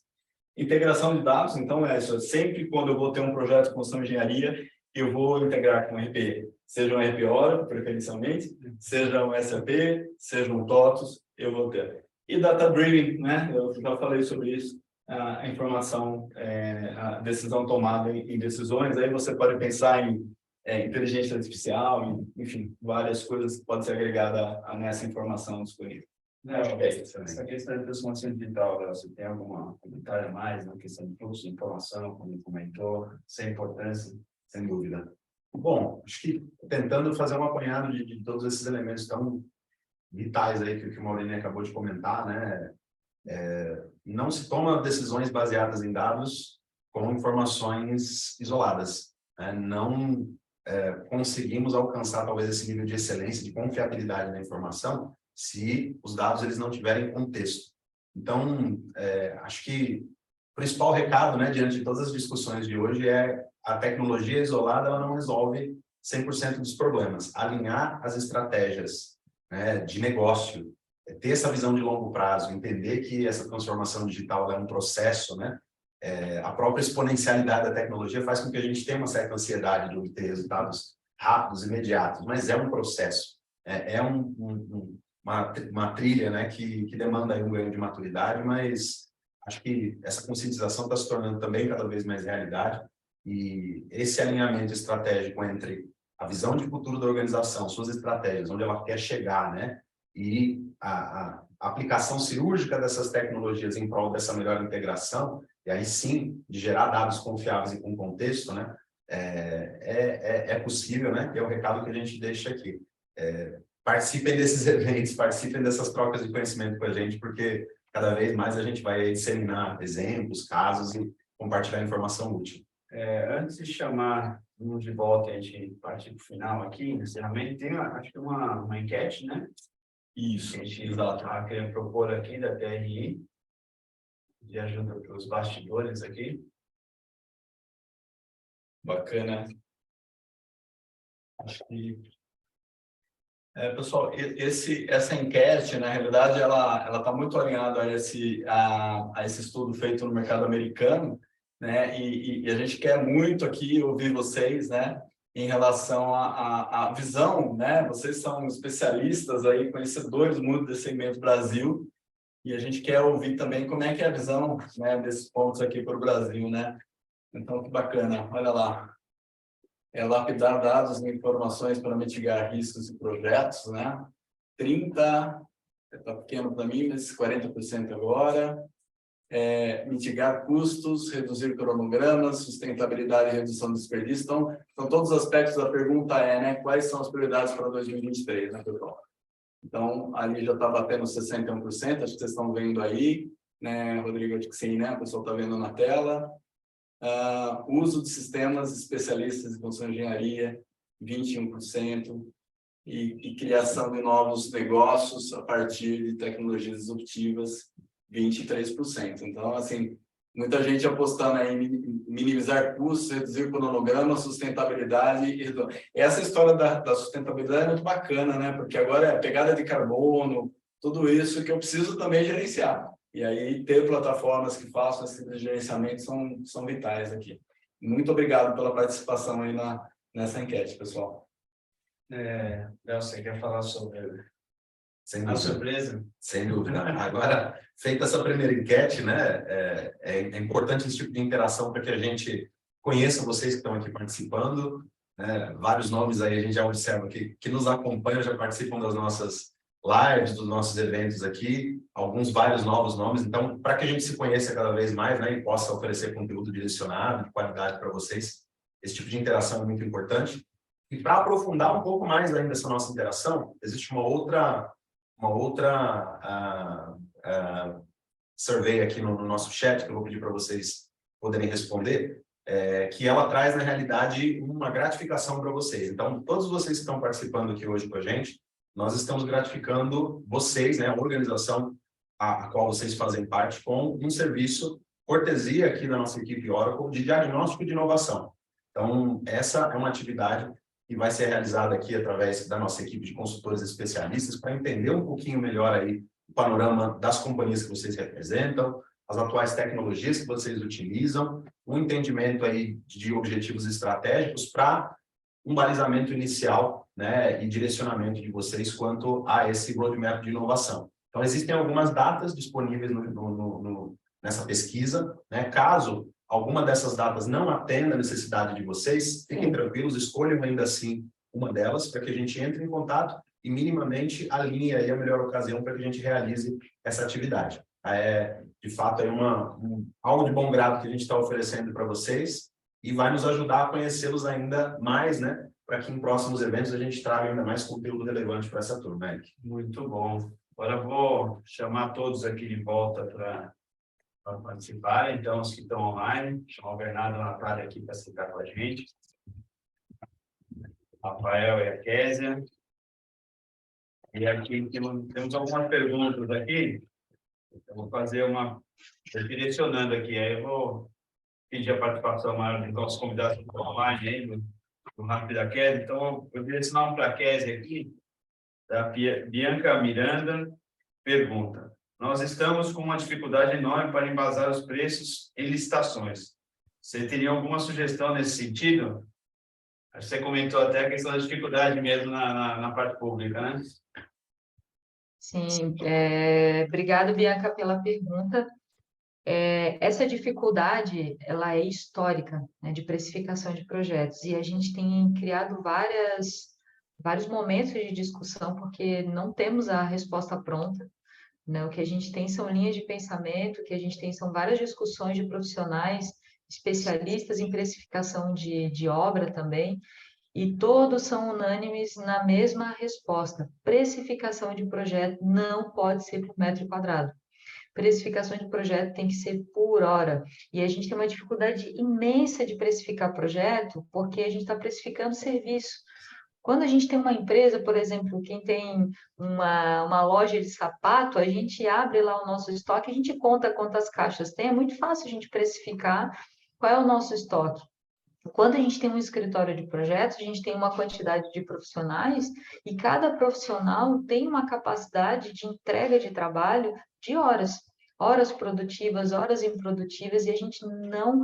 Integração de dados, então, sempre quando eu vou ter um projeto de construção de engenharia, eu vou integrar com o RP, seja um RP Oracle, preferencialmente, seja um SAP, seja um TOTOS, eu vou ter. E Data Driven, né? Eu já falei sobre isso, a informação, a decisão tomada em decisões, aí você pode pensar em inteligência artificial, enfim, várias coisas que podem ser agregadas nessa informação disponível. Essa questão de transformação digital, você tem algum comentário a mais na questão de fluxo de informação, como comentou, sem importância? Sem dúvida. Bom, acho que tentando fazer um apanhado de todos esses elementos tão vitais aí que o Maurício acabou de comentar, né? Não se toma decisões baseadas em dados com informações isoladas, né? Não conseguimos alcançar talvez esse nível de excelência, de confiabilidade da informação, se os dados eles não tiverem contexto. Então, acho que o principal recado, né, diante de todas as discussões de hoje é a tecnologia isolada ela não resolve 100% dos problemas. Alinhar as estratégias, né, de negócio, ter essa visão de longo prazo, entender que essa transformação digital é um processo, né? A própria exponencialidade da tecnologia faz com que a gente tenha uma certa ansiedade de obter resultados rápidos, imediatos, mas é um processo, uma trilha, né, que demanda aí um ganho de maturidade, mas acho que essa conscientização está se tornando também cada vez mais realidade, e esse alinhamento estratégico entre a visão de futuro da organização, suas estratégias, onde ela quer chegar, né, e a aplicação cirúrgica dessas tecnologias em prol dessa melhor integração, e aí sim, de gerar dados confiáveis e com contexto, né, é possível, né, e é o recado que a gente deixa aqui. Participem desses eventos, participem dessas trocas de conhecimento com a gente, porque cada vez mais a gente vai disseminar exemplos, casos e compartilhar informação útil. Antes de chamar de volta, a gente partir para o final aqui, no encerramento, tem, acho que uma enquete, né? Isso, a gente está querendo propor aqui da TRI, de ajuda para os bastidores aqui. Bacana. Acho que... pessoal, essa enquete, na realidade, ela está muito alinhada a esse estudo feito no mercado americano, né? E a gente quer muito aqui ouvir vocês, né? Em relação à visão, né? Vocês são especialistas aí, conhecedores muito desse segmento Brasil, e a gente quer ouvir também como é que é a visão, né, desses pontos aqui para o Brasil, né? Então, que bacana, olha lá. Lapidar dados e informações para mitigar riscos e projetos, né? 30%, está pequeno para mim, mas 40% agora. mitigar custos, reduzir cronogramas, sustentabilidade e redução do desperdício. Então todos os aspectos da pergunta né, quais são as prioridades para 2023, né, pessoal? Então, ali já está batendo 61%, acho que vocês estão vendo aí, né, Rodrigo? Acho que sim, né? O pessoal está vendo na tela. Uso de sistemas especialistas em construção de engenharia, 21%, e criação de novos negócios a partir de tecnologias disruptivas, 23%. Então, assim, muita gente apostando aí em minimizar custos, reduzir o cronograma, sustentabilidade. Essa história da sustentabilidade é muito bacana, né? Porque agora é pegada de carbono, tudo isso que eu preciso também gerenciar. E aí, ter plataformas que façam esse tipo de gerenciamento são vitais aqui. Muito obrigado pela participação aí nessa enquete, pessoal. Léo, você quer falar sobre Sem a dúvida. surpresa? Sem dúvida. Agora, feita essa primeira enquete, né, é importante esse tipo de interação para que a gente conheça vocês que estão aqui participando. Né? Vários nomes aí a gente já observa que nos acompanham, já participam das nossas lives, dos nossos eventos aqui, vários novos nomes. Então, para que a gente se conheça cada vez mais, né, e possa oferecer conteúdo direcionado, de qualidade para vocês, esse tipo de interação é muito importante. E para aprofundar um pouco mais ainda essa nossa interação, existe uma outra survey aqui no nosso chat, que eu vou pedir para vocês poderem responder, que ela traz, na realidade, uma gratificação para vocês. Então, todos vocês que estão participando aqui hoje com a gente, nós estamos gratificando vocês, né, a organização a qual vocês fazem parte, com um serviço cortesia aqui da nossa equipe Oracle de diagnóstico de inovação. Então, essa é uma atividade que vai ser realizada aqui através da nossa equipe de consultores especialistas para entender um pouquinho melhor aí o panorama das companhias que vocês representam, as atuais tecnologias que vocês utilizam, um entendimento aí de objetivos estratégicos para um balizamento inicial, né, e direcionamento de vocês quanto a esse roadmap de inovação. Então, existem algumas datas disponíveis nessa pesquisa, né? Caso alguma dessas datas não atenda a necessidade de vocês, fiquem tranquilos, escolham ainda assim uma delas para que a gente entre em contato e minimamente alinhe aí a melhor ocasião para que a gente realize essa atividade. De fato, é algo de bom grado que a gente está oferecendo para vocês e vai nos ajudar a conhecê-los ainda mais, né? Para que em próximos eventos a gente traga ainda mais conteúdo relevante para essa turma, Eric. Muito bom. Agora eu vou chamar todos aqui de volta para participarem. Então, os que estão online, chamar o Bernardo e a Natália aqui para ficar com a gente. Rafael e a Késia. E aqui temos algumas perguntas aqui. Eu vou fazer direcionando aqui. Aí eu vou pedir a participação maior dos nossos convidados que estão online aí, do Rafa e da Késia. Então, eu vou direcionar para a Késia aqui. Da Bianca Miranda pergunta: nós estamos com uma dificuldade enorme para embasar os preços em licitações. Você teria alguma sugestão nesse sentido? Acho que você comentou até a questão da dificuldade mesmo na parte pública, né? Sim, obrigada, Bianca, pela pergunta. Essa dificuldade, ela é histórica, né, de precificação de projetos, e a gente tem criado vários momentos de discussão, porque não temos a resposta pronta, né? O que a gente tem são linhas de pensamento, o que a gente tem são várias discussões de profissionais, especialistas em precificação de obra também, e todos são unânimes na mesma resposta: precificação de projeto não pode ser por metro quadrado. Precificação de projeto tem que ser por hora. E a gente tem uma dificuldade imensa de precificar projeto, porque a gente está precificando serviço. Quando a gente tem uma empresa, por exemplo, quem tem uma loja de sapato, a gente abre lá o nosso estoque, a gente conta quantas caixas tem, é muito fácil a gente precificar qual é o nosso estoque. Quando a gente tem um escritório de projetos, a gente tem uma quantidade de profissionais e cada profissional tem uma capacidade de entrega de trabalho de horas produtivas, horas improdutivas, e a gente não,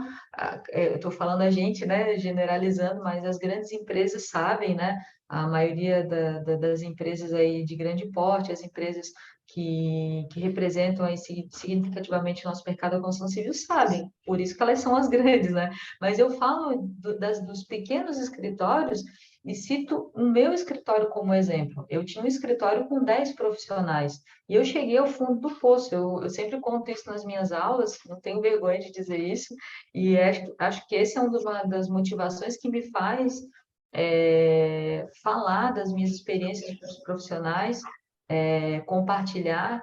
eu estou falando a gente, né, generalizando, mas as grandes empresas sabem, né, a maioria das empresas aí de grande porte, as empresas que representam aí significativamente o nosso mercado da construção civil sabem, por isso que elas são as grandes, né? Mas eu falo dos pequenos escritórios e cito o meu escritório como exemplo. Eu tinha um escritório com 10 profissionais e eu cheguei ao fundo do poço. Eu sempre conto isso nas minhas aulas, não tenho vergonha de dizer isso, e acho que esse é uma das motivações que me faz falar das minhas experiências profissionais, compartilhar,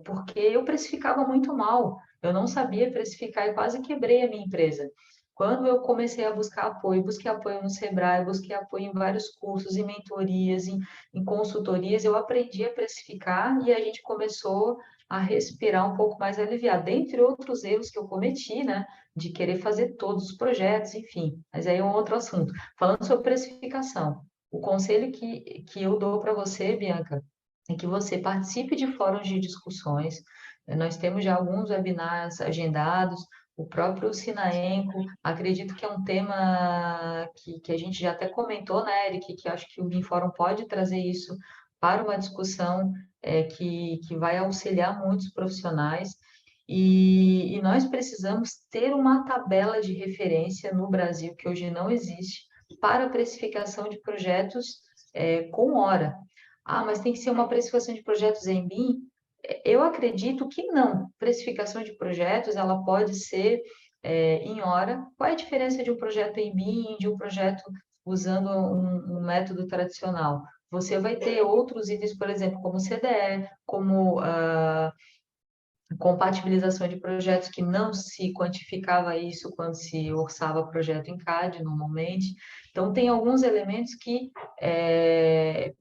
porque eu precificava muito mal, eu não sabia precificar e quase quebrei a minha empresa. Quando eu comecei a buscar apoio, busquei apoio no Sebrae, busquei apoio em vários cursos, em mentorias, em consultorias, eu aprendi a precificar e a gente começou a respirar um pouco mais aliviado, dentre outros erros que eu cometi, né, de querer fazer todos os projetos, enfim, mas aí é um outro assunto. Falando sobre precificação, o conselho que eu dou para você, Bianca, é que você participe de fóruns de discussões. Nós temos já alguns webinars agendados, o próprio Sinaenco, acredito que é um tema que a gente já até comentou, né, Eric, que acho que o BIMFórum pode trazer isso para uma discussão que vai auxiliar muitos profissionais. E nós precisamos ter uma tabela de referência no Brasil, que hoje não existe, para a precificação de projetos com hora. Ah, mas tem que ser uma precificação de projetos em BIM? Eu acredito que não. Precificação de projetos, ela pode ser em hora. Qual é a diferença de um projeto em BIM e de um projeto usando um método tradicional? Você vai ter outros itens, por exemplo, como CDE, como compatibilização de projetos, que não se quantificava isso quando se orçava projeto em CAD, normalmente. Então, tem alguns elementos que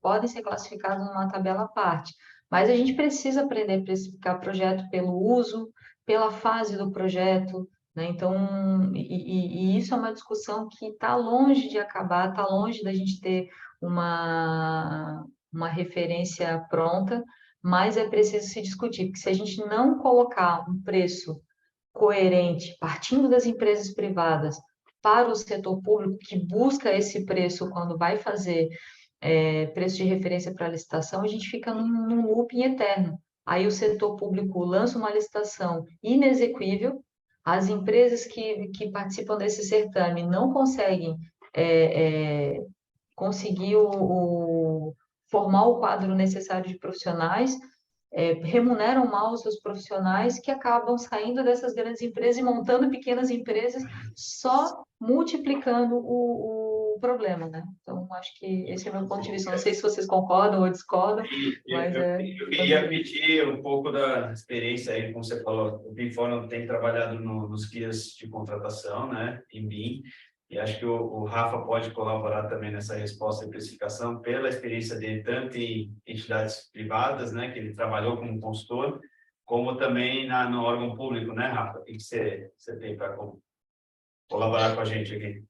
podem ser classificados numa tabela à parte, mas a gente precisa aprender a precificar projeto pelo uso, pela fase do projeto, né? Então, e isso é uma discussão que está longe de acabar, está longe da gente ter uma referência pronta, mas é preciso se discutir, porque se a gente não colocar um preço coerente, partindo das empresas privadas, para o setor público, que busca esse preço quando vai fazer preço de referência para licitação, a gente fica num looping eterno. Aí o setor público lança uma licitação inexequível, as empresas que participam desse certame não conseguem conseguir formar o quadro necessário de profissionais, remuneram mal os seus profissionais, que acabam saindo dessas grandes empresas e montando pequenas empresas, só multiplicando o problema, né? Então, acho que esse é o meu ponto de vista. Não sei se vocês concordam ou discordam, mas eu queria pedir um pouco da experiência aí, como você falou, o BIMFórum tem trabalhado nos guias de contratação, né, em BIM, e acho que o Rafa pode colaborar também nessa resposta e precificação pela experiência dele, tanto em entidades privadas, né, que ele trabalhou como consultor, como também no órgão público, né, Rafa? O que você tem para colaborar com a gente aqui?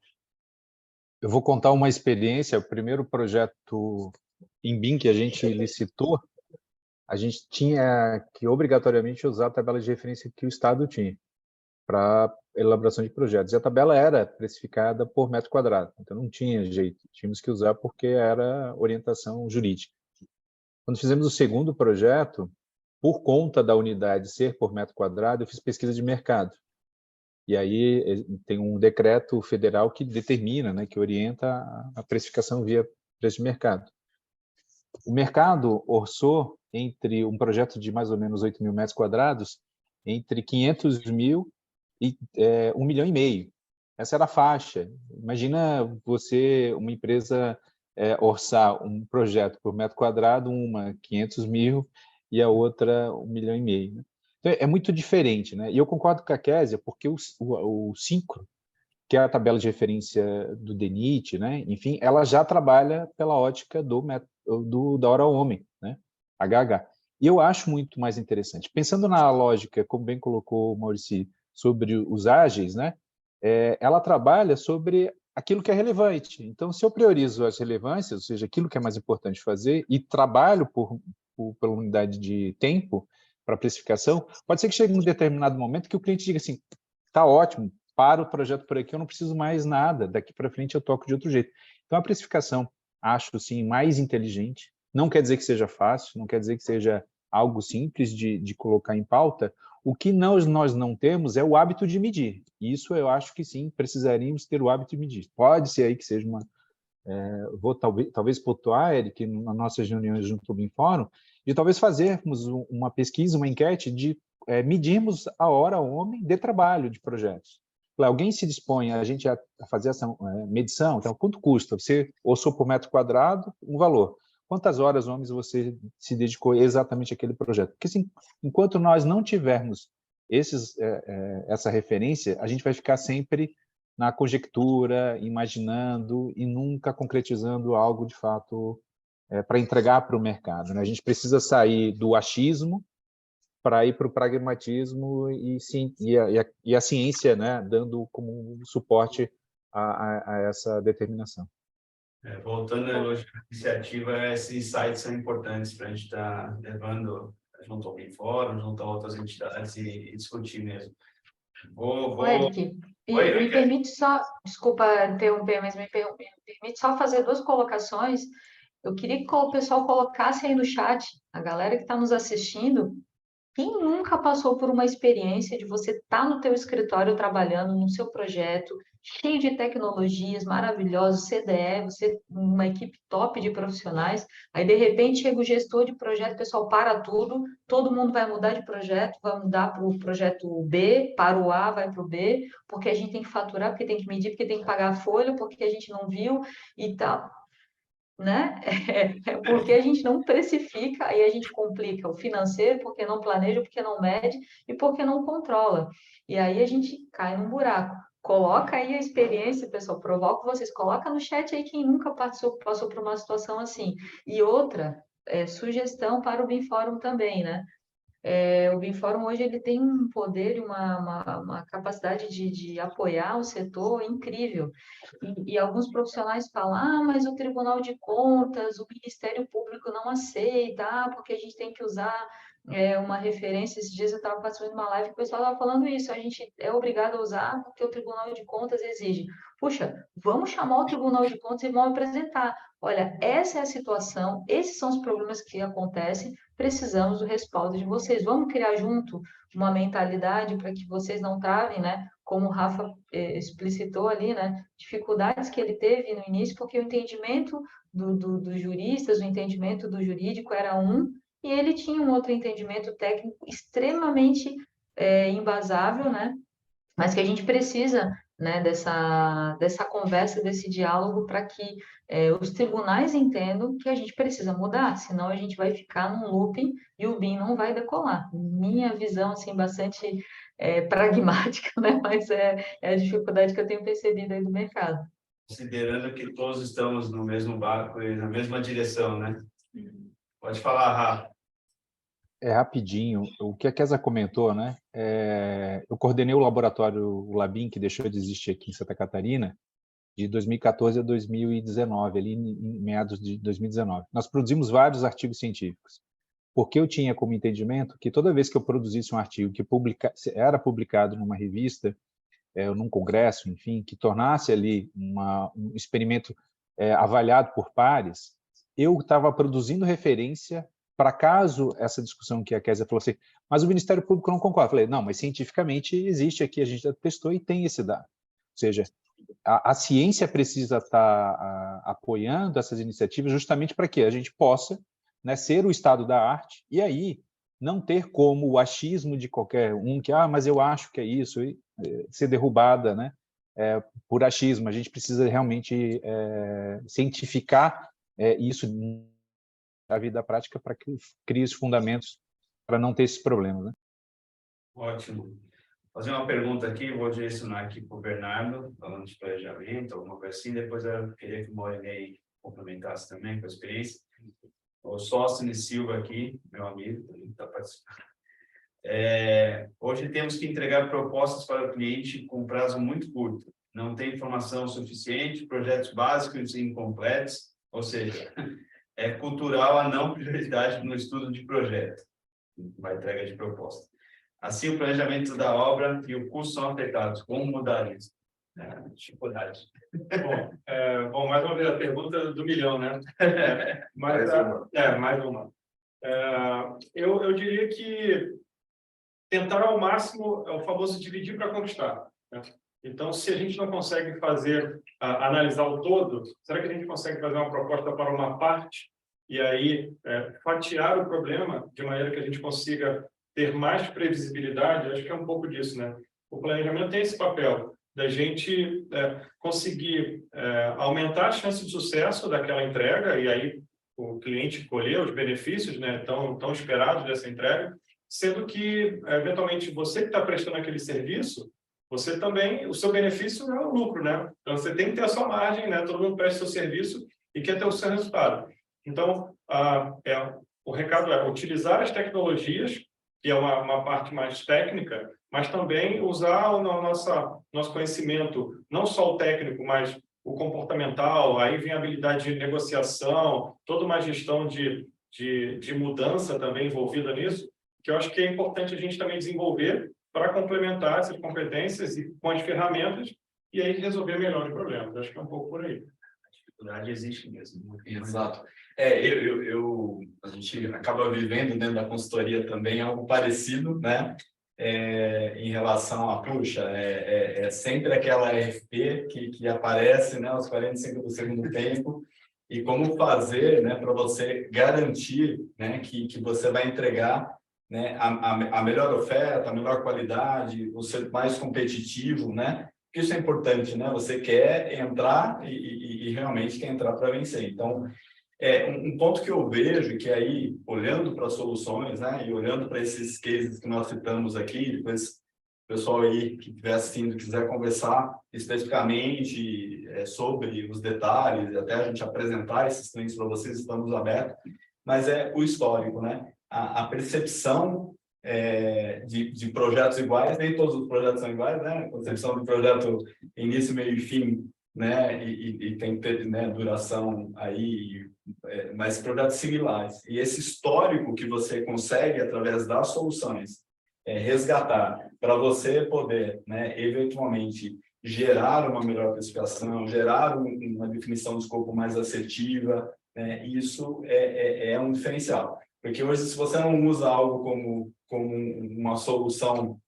Eu vou contar uma experiência. O primeiro projeto em BIM que a gente licitou, a gente tinha que obrigatoriamente usar a tabela de referência que o Estado tinha para elaboração de projetos. E a tabela era precificada por metro quadrado, então não tinha jeito, tínhamos que usar porque era orientação jurídica. Quando fizemos o segundo projeto, por conta da unidade ser por metro quadrado, eu fiz pesquisa de mercado. E aí tem um decreto federal que determina, né, que orienta a precificação via preço de mercado. O mercado orçou entre um projeto de mais ou menos 8 mil metros quadrados, entre 500 mil e 1,5 milhão. Essa era a faixa. Imagina você, uma empresa, orçar um projeto por metro quadrado, uma 500 mil e a outra 1,5 milhão. Né? Então, é muito diferente. Né? E eu concordo com a Késia, porque o Syncro, que é a tabela de referência do DENIT, né? Enfim, ela já trabalha pela ótica da hora homem, né? HH. E eu acho muito mais interessante. Pensando na lógica, como bem colocou o Maurício, sobre os ágeis, né? Ela trabalha sobre aquilo que é relevante. Então, se eu priorizo as relevâncias, ou seja, aquilo que é mais importante fazer, e trabalho pela unidade de tempo para precificação, pode ser que chegue um determinado momento que o cliente diga assim, está ótimo, para o projeto por aqui, eu não preciso mais nada, daqui para frente eu toco de outro jeito. Então, a precificação, acho, sim, mais inteligente, não quer dizer que seja fácil, não quer dizer que seja algo simples de colocar em pauta. O que nós não temos é o hábito de medir. Isso eu acho que sim, precisaríamos ter o hábito de medir. Pode ser aí que seja uma... vou talvez pontuar, Eric, nas nossas reuniões junto ao BIMFórum, de talvez fazermos uma pesquisa, uma enquete de medirmos a hora homem de trabalho de projetos. Alguém se dispõe a gente a fazer essa medição, então quanto custa? Você orçou por metro quadrado um valor. Quantas horas homens você se dedicou exatamente àquele projeto? Porque assim, enquanto nós não tivermos essa referência, a gente vai ficar sempre na conjectura, imaginando e nunca concretizando algo de fato para entregar para o mercado, né? A gente precisa sair do achismo para ir para o pragmatismo e a ciência, né, dando como suporte a essa determinação. Voltando a elogiar a iniciativa, esses insights são importantes para a gente estar levando junto ao BIMFórum, junto a outras entidades e discutir mesmo. Eric, me permite só, desculpa interromper, mas me permite só fazer 2 colocações. Eu queria que o pessoal colocasse aí no chat, a galera que está nos assistindo, quem nunca passou por uma experiência de você estar no teu escritório trabalhando no seu projeto, cheio de tecnologias maravilhosas, CDE, você uma equipe top de profissionais, aí de repente chega o gestor de projeto, o pessoal para tudo, todo mundo vai mudar de projeto, vai mudar para o projeto B, para o A, vai para o B, porque a gente tem que faturar, porque tem que medir, porque tem que pagar a folha, porque a gente não viu e tal, né? Porque a gente não precifica, aí a gente complica o financeiro, porque não planeja, porque não mede e porque não controla. E aí a gente cai num buraco. Coloca aí a experiência, pessoal, provoco vocês, coloca no chat aí quem nunca passou por uma situação assim. E outra, sugestão para o BIMFórum também, né? O BIMFórum hoje ele tem um poder e uma capacidade de apoiar o setor incrível. E alguns profissionais falam, mas o Tribunal de Contas, o Ministério Público não aceita, porque a gente tem que usar uma referência. Esses dias eu estava participando de uma live que o pessoal estava falando isso, a gente é obrigado a usar porque o Tribunal de Contas exige. Puxa, vamos chamar o Tribunal de Contas e vamos apresentar. Olha, essa é a situação, esses são os problemas que acontecem, precisamos do respaldo de vocês. Vamos criar junto uma mentalidade para que vocês não travem, né? Como o Rafa explicitou ali, né? Dificuldades que ele teve no início, porque o entendimento dos juristas, o entendimento do jurídico era um, e ele tinha um outro entendimento técnico extremamente embasável, né? Mas que a gente precisa, né, dessa conversa, desse diálogo, para que os tribunais entendam que a gente precisa mudar, senão a gente vai ficar num looping e o BIM não vai decolar. Minha visão, assim, bastante pragmática, né, mas é a dificuldade que eu tenho percebido aí do mercado. Considerando que todos estamos no mesmo barco e na mesma direção, né? Pode falar, Rafa. Rapidinho, o que a Kézia comentou, né? Eu coordenei o laboratório, o Labim, que deixou de existir aqui em Santa Catarina, de 2014 a 2019, ali em meados de 2019. Nós produzimos vários artigos científicos, porque eu tinha como entendimento que toda vez que eu produzisse um artigo que era publicado numa revista, num congresso, enfim, que tornasse ali um experimento avaliado por pares, eu estava produzindo referência para caso essa discussão que a Kézia falou assim, mas o Ministério Público não concorda. Eu falei, não, mas cientificamente existe aqui, a gente já testou e tem esse dado. Ou seja, a ciência precisa estar apoiando essas iniciativas justamente para que a gente possa, né, ser o estado da arte e aí não ter como o achismo de qualquer um que, mas eu acho que é isso, e ser derrubada, né, por achismo. A gente precisa realmente cientificar isso a vida prática para que crie os fundamentos para não ter esses problemas, né? Ótimo. Vou fazer uma pergunta aqui, vou direcionar aqui para o Bernardo, falando de planejamento, alguma coisa assim, depois eu queria que o Morinei complementasse também com a experiência. O Sócine Silva aqui, meu amigo, também está participando. Hoje temos que entregar propostas para o cliente com prazo muito curto. Não tem informação suficiente, projetos básicos e incompletos, ou seja, é cultural a não prioridade no estudo de projeto, na entrega de proposta. Assim, o planejamento da obra e o custo são afetados. Como mudar isso? Dificuldade. Bom, mais uma vez a pergunta do milhão, né? Mais uma. Eu diria que tentar ao máximo é o famoso dividir para conquistar, né? Então, se a gente não consegue analisar o todo, será que a gente consegue fazer uma proposta para uma parte e aí fatiar o problema de maneira que a gente consiga ter mais previsibilidade? Acho que é um pouco disso, né? O planejamento tem esse papel da gente conseguir aumentar a chance de sucesso daquela entrega e aí o cliente colher os benefícios, né, tão esperados dessa entrega, sendo que, eventualmente, você que está prestando aquele serviço, você também, o seu benefício é o lucro, né? Então, você tem que ter a sua margem, né? Todo mundo presta o seu serviço e quer ter o seu resultado. Então, o recado é utilizar as tecnologias, que é uma parte mais técnica, mas também usar o nosso conhecimento, não só o técnico, mas o comportamental, aí vem a habilidade de negociação, toda uma gestão de mudança também envolvida nisso, que eu acho que é importante a gente também desenvolver para complementar essas competências e com as ferramentas e aí resolver melhor os problemas. Acho que é um pouco por aí. A dificuldade existe mesmo. Exato. A gente acaba vivendo dentro da consultoria também algo parecido, né? Em relação a, puxa, sempre aquela RFP que aparece, né, aos 45 do segundo tempo, e como fazer, né, para você garantir, né, que você vai entregar, né, a melhor oferta, a melhor qualidade, o ser mais competitivo, né? Isso é importante, né? Você quer entrar e realmente quer entrar para vencer. Então, um ponto que eu vejo que aí, olhando para soluções, né, e olhando para esses cases que nós citamos aqui, depois o pessoal aí que estiver assistindo quiser conversar especificamente sobre os detalhes, até a gente apresentar esses clientes para vocês, estamos abertos, mas é o histórico, né? A percepção de projetos iguais, nem todos os projetos são iguais, né? A concepção de projeto início, meio e fim, né? E tem que ter, né, duração aí, mas projetos similares. E esse histórico que você consegue, através das soluções, resgatar para você poder, né, eventualmente, gerar uma melhor precificação, gerar uma definição de escopo mais assertiva, né, isso é um diferencial. Porque hoje, se você não usa algo como uma solução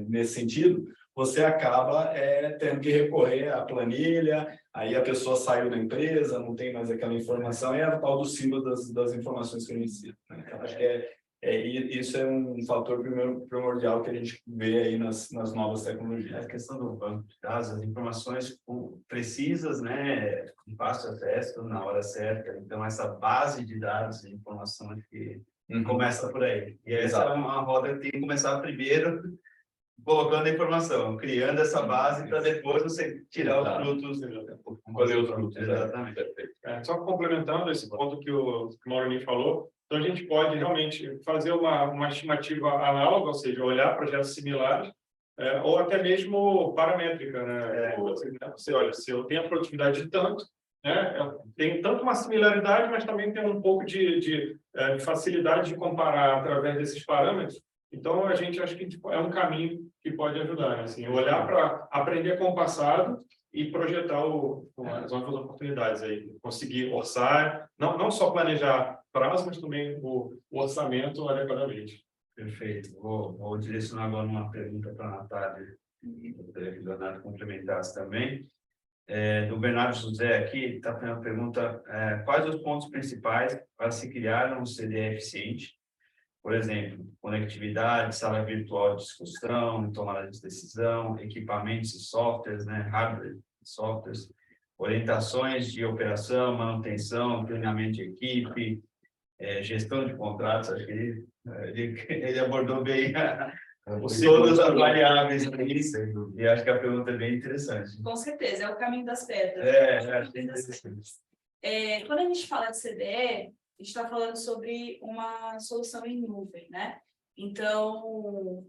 nesse sentido, você acaba tendo que recorrer à planilha, aí a pessoa saiu da empresa, não tem mais aquela informação, é a tal do símbolo das informações conhecidas, né? Então, acho que isso é um fator primordial que a gente vê aí nas novas tecnologias. A questão do banco de dados, as informações precisas, né, de fácil acesso, na hora certa. Então, essa base de dados e informações que começa por aí. E essa é uma roda que tem que começar primeiro colocando a informação, criando essa base para depois você tirar os frutos, colher os frutos. Exatamente. Só complementando esse ponto que o Maureen falou, então a gente pode realmente fazer uma estimativa análoga, ou seja, olhar projetos similares, ou até mesmo paramétrica, né? Você olha, se eu tenho a produtividade de tanto, né? Tem tanto uma similaridade, mas também tem um pouco de facilidade de comparar através desses parâmetros. Então, a gente acha que é um caminho que pode ajudar, né? Assim, olhar para aprender com o passado e projetar as novas oportunidades aí, conseguir orçar, não só planejar prazo, mas também o orçamento adequadamente. Perfeito. Vou direcionar agora uma pergunta para a Natália, gostaria que o Leonardo complementasse também. Do Bernardo José aqui, está fazendo uma pergunta: quais os pontos principais para se criar um CDE eficiente? Por exemplo, conectividade, sala virtual de discussão, tomada de decisão, equipamentos e softwares, né, hardware e softwares, orientações de operação, manutenção, treinamento de equipe, gestão de contratos. Acho que ele abordou bem todas as variáveis nisso, e acho que a pergunta é bem interessante. Com certeza, é o caminho das pedras. Acho que é interessante. Quando a gente fala de CDE, a gente está falando sobre uma solução em nuvem, né? Então,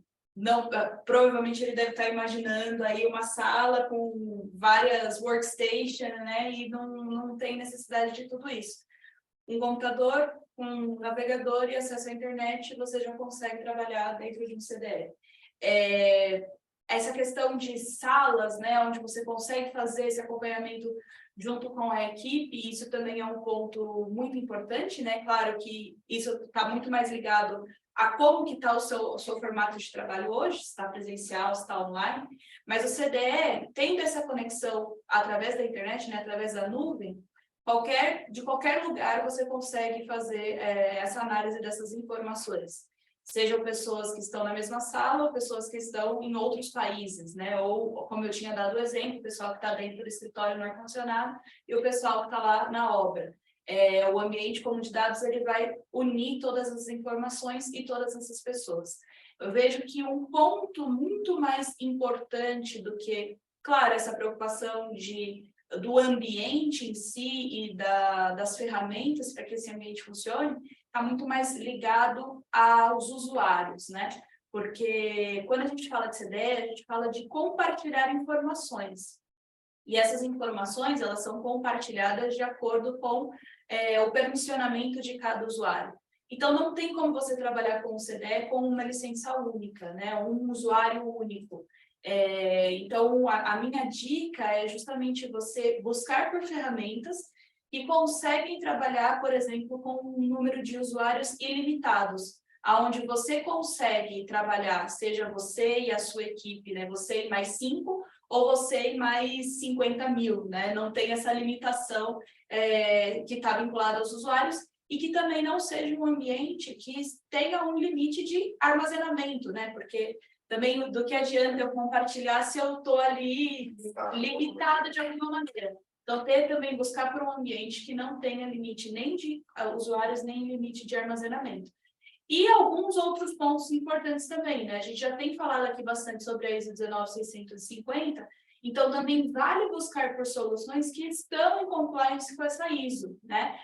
provavelmente ele deve estar imaginando aí uma sala com várias workstations, né? E não tem necessidade de tudo isso. Um computador com um navegador e acesso à internet, você já consegue trabalhar dentro de um CDE. essa questão de salas, né, onde você consegue fazer esse acompanhamento junto com a equipe, isso também é um ponto muito importante, né? Claro que isso está muito mais ligado a como que está o seu formato de trabalho hoje, se está presencial, se está online, mas o CDE, tendo essa conexão através da internet, né, através da nuvem, de qualquer lugar você consegue fazer essa análise dessas informações. Sejam pessoas que estão na mesma sala ou pessoas que estão em outros países, né? Ou, como eu tinha dado o exemplo, o pessoal que está dentro do escritório no ar-condicionado e o pessoal que está lá na obra. O ambiente comum de dados ele vai unir todas as informações e todas essas pessoas. Eu vejo que um ponto muito mais importante do que, claro, essa preocupação do ambiente em si e das ferramentas para que esse ambiente funcione, está muito mais ligado aos usuários, né? Porque quando a gente fala de CDE, a gente fala de compartilhar informações. E essas informações, elas são compartilhadas de acordo com o permissionamento de cada usuário. Então, não tem como você trabalhar com o CDE com uma licença única, né? Um usuário único. Então, a minha dica é justamente você buscar por ferramentas que conseguem trabalhar, por exemplo, com um número de usuários ilimitados, aonde você consegue trabalhar, seja você e a sua equipe, né? Você e mais 5, ou você e mais 50 mil, né? Não tem essa limitação que está vinculada aos usuários, e que também não seja um ambiente que tenha um limite de armazenamento, né? Porque também do que adianta eu compartilhar se eu estou ali limitado de alguma maneira. Então, também buscar por um ambiente que não tenha limite nem de usuários, nem limite de armazenamento. E alguns outros pontos importantes também, né? A gente já tem falado aqui bastante sobre a ISO 19650, então também vale buscar por soluções que estão em compliance com essa ISO, né?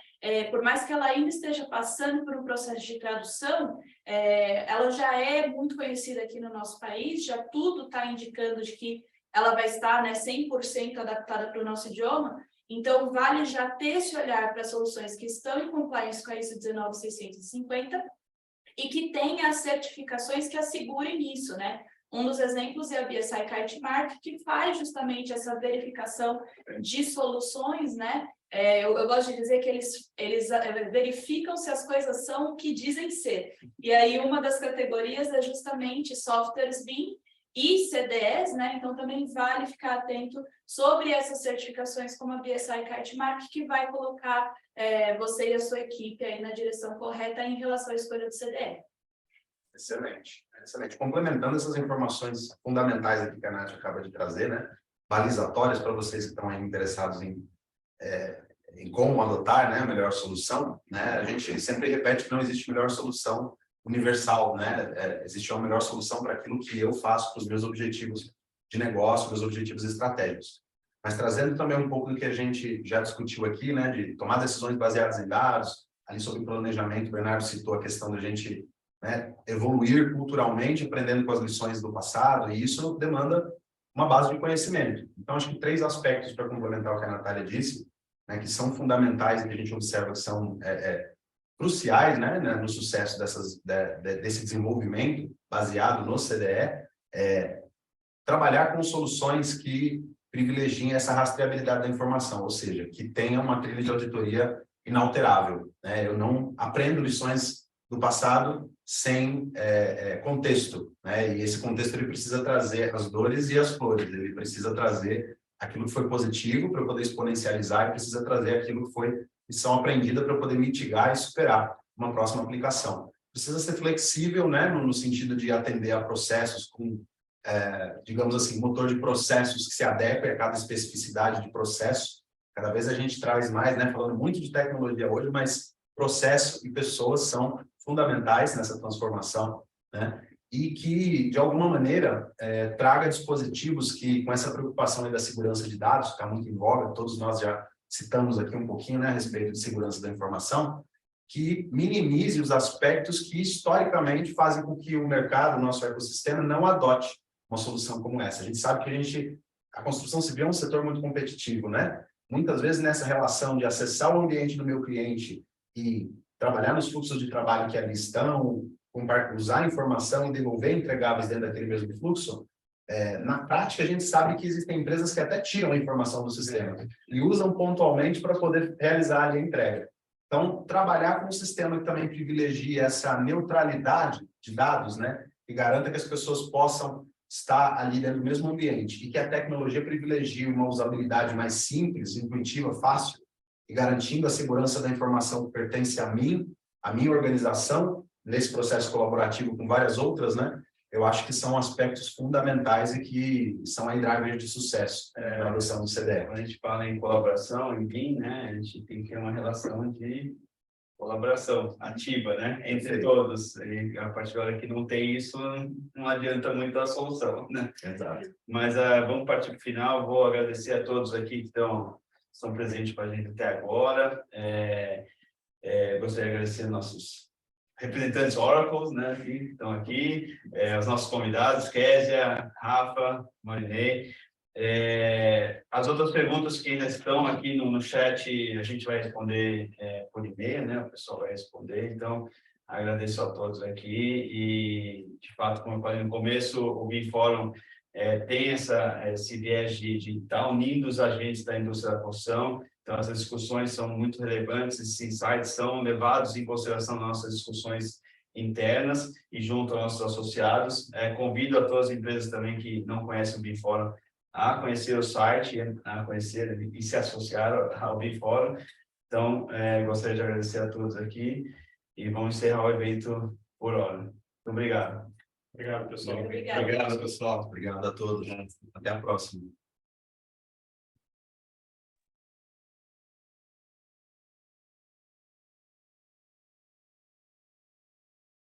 Por mais que ela ainda esteja passando por um processo de tradução, ela já é muito conhecida aqui no nosso país, já tudo está indicando de que ela vai estar, né, 100% adaptada para o nosso idioma, então vale já ter esse olhar para soluções que estão em compliance com a ISO 19650 e que tenha as certificações que assegurem isso, né? Um dos exemplos é a BSI Kitemark, que faz justamente essa verificação de soluções, né? Eu gosto de dizer que eles verificam se as coisas são o que dizem ser. E aí uma das categorias é justamente softwares BIM e CDEs, né? Então também vale ficar atento sobre essas certificações como a BSI Kitemark, que vai colocar você e a sua equipe aí na direção correta em relação à escolha do CDE. Excelente, excelente. Complementando essas informações fundamentais aqui que a Nath acaba de trazer, né? Balizatórias para vocês que estão aí interessados em como adotar, né, a melhor solução, né? A gente sempre repete que não existe melhor solução universal, né? Existe uma melhor solução para aquilo que eu faço para os meus objetivos de negócio, meus objetivos estratégicos. Mas trazendo também um pouco do que a gente já discutiu aqui, né, de tomar decisões baseadas em dados, ali sobre planejamento, o Bernardo citou a questão da gente, né, evoluir culturalmente, aprendendo com as lições do passado, e isso demanda uma base de conhecimento. Então, acho que 3 aspectos para complementar o que a Natália disse, né, que são fundamentais e que a gente observa que são cruciais, né, no sucesso desse desenvolvimento baseado no CDE, trabalhar com soluções que privilegiem essa rastreabilidade da informação, ou seja, que tenha uma trilha de auditoria inalterável, né? Eu não aprendo lições do passado sem contexto, né? E esse contexto ele precisa trazer as dores e as flores, ele precisa trazer aquilo que foi positivo para eu poder exponencializar, e precisa trazer aquilo que foi lição aprendida para eu poder mitigar e superar uma próxima aplicação. Precisa ser flexível, né, no sentido de atender a processos com, digamos assim, motor de processos que se adeque a cada especificidade de processo. Cada vez a gente traz mais, né, falando muito de tecnologia hoje, mas processo e pessoas são fundamentais nessa transformação, né? E que, de alguma maneira, traga dispositivos que, com essa preocupação aí da segurança de dados, que está muito em voga, todos nós já citamos aqui um pouquinho, né, a respeito de segurança da informação, que minimize os aspectos que, historicamente, fazem com que o mercado, o nosso ecossistema, não adote uma solução como essa. A gente sabe que a construção civil é um setor muito competitivo, né? Muitas vezes, nessa relação de acessar o ambiente do meu cliente e trabalhar nos fluxos de trabalho que ali estão, usar informação e devolver entregáveis dentro daquele mesmo fluxo, Na prática, a gente sabe que existem empresas que até tiram a informação do sistema e usam pontualmente para poder realizar ali a entrega. Então, trabalhar com um sistema que também privilegie essa neutralidade de dados, né, e garanta que as pessoas possam estar ali dentro do mesmo ambiente e que a tecnologia privilegie uma usabilidade mais simples, intuitiva, fácil, e garantindo a segurança da informação que pertence a mim, a minha organização, nesse processo colaborativo com várias outras, né? Eu acho que são aspectos fundamentais e que são aí drivers de sucesso na adoção do CDE. Quando a gente fala em colaboração, em BIM, né, a gente tem que ter uma relação de colaboração ativa, né, entre todos. E a partir da hora que não tem isso, não adianta muito a solução, né? Exato. Mas vamos partir para o final. Vou agradecer a todos aqui que estão presentes com a gente até agora. Gostaria de agradecer nossos representantes Oracle, né, que estão aqui, os nossos convidados, Kézia, Rafa, Marinei. As outras perguntas que ainda estão aqui no chat, a gente vai responder por e-mail, né, o pessoal vai responder. Então, agradeço a todos aqui e, de fato, como eu falei no começo, o BIM Fórum tem esse viés de estar unindo os agentes da indústria da construção. Então, essas discussões são muito relevantes, esses insights são levados em consideração nas nossas discussões internas e junto aos nossos associados. Convido a todas as empresas também que não conhecem o BIM Fórum a conhecer o site, a conhecer e se associar ao BIM Fórum. Então, gostaria de agradecer a todos aqui e vamos encerrar o evento por hora. Muito obrigado. Obrigado, pessoal. Obrigada. Obrigado, pessoal. Obrigado a todos. Até a próxima.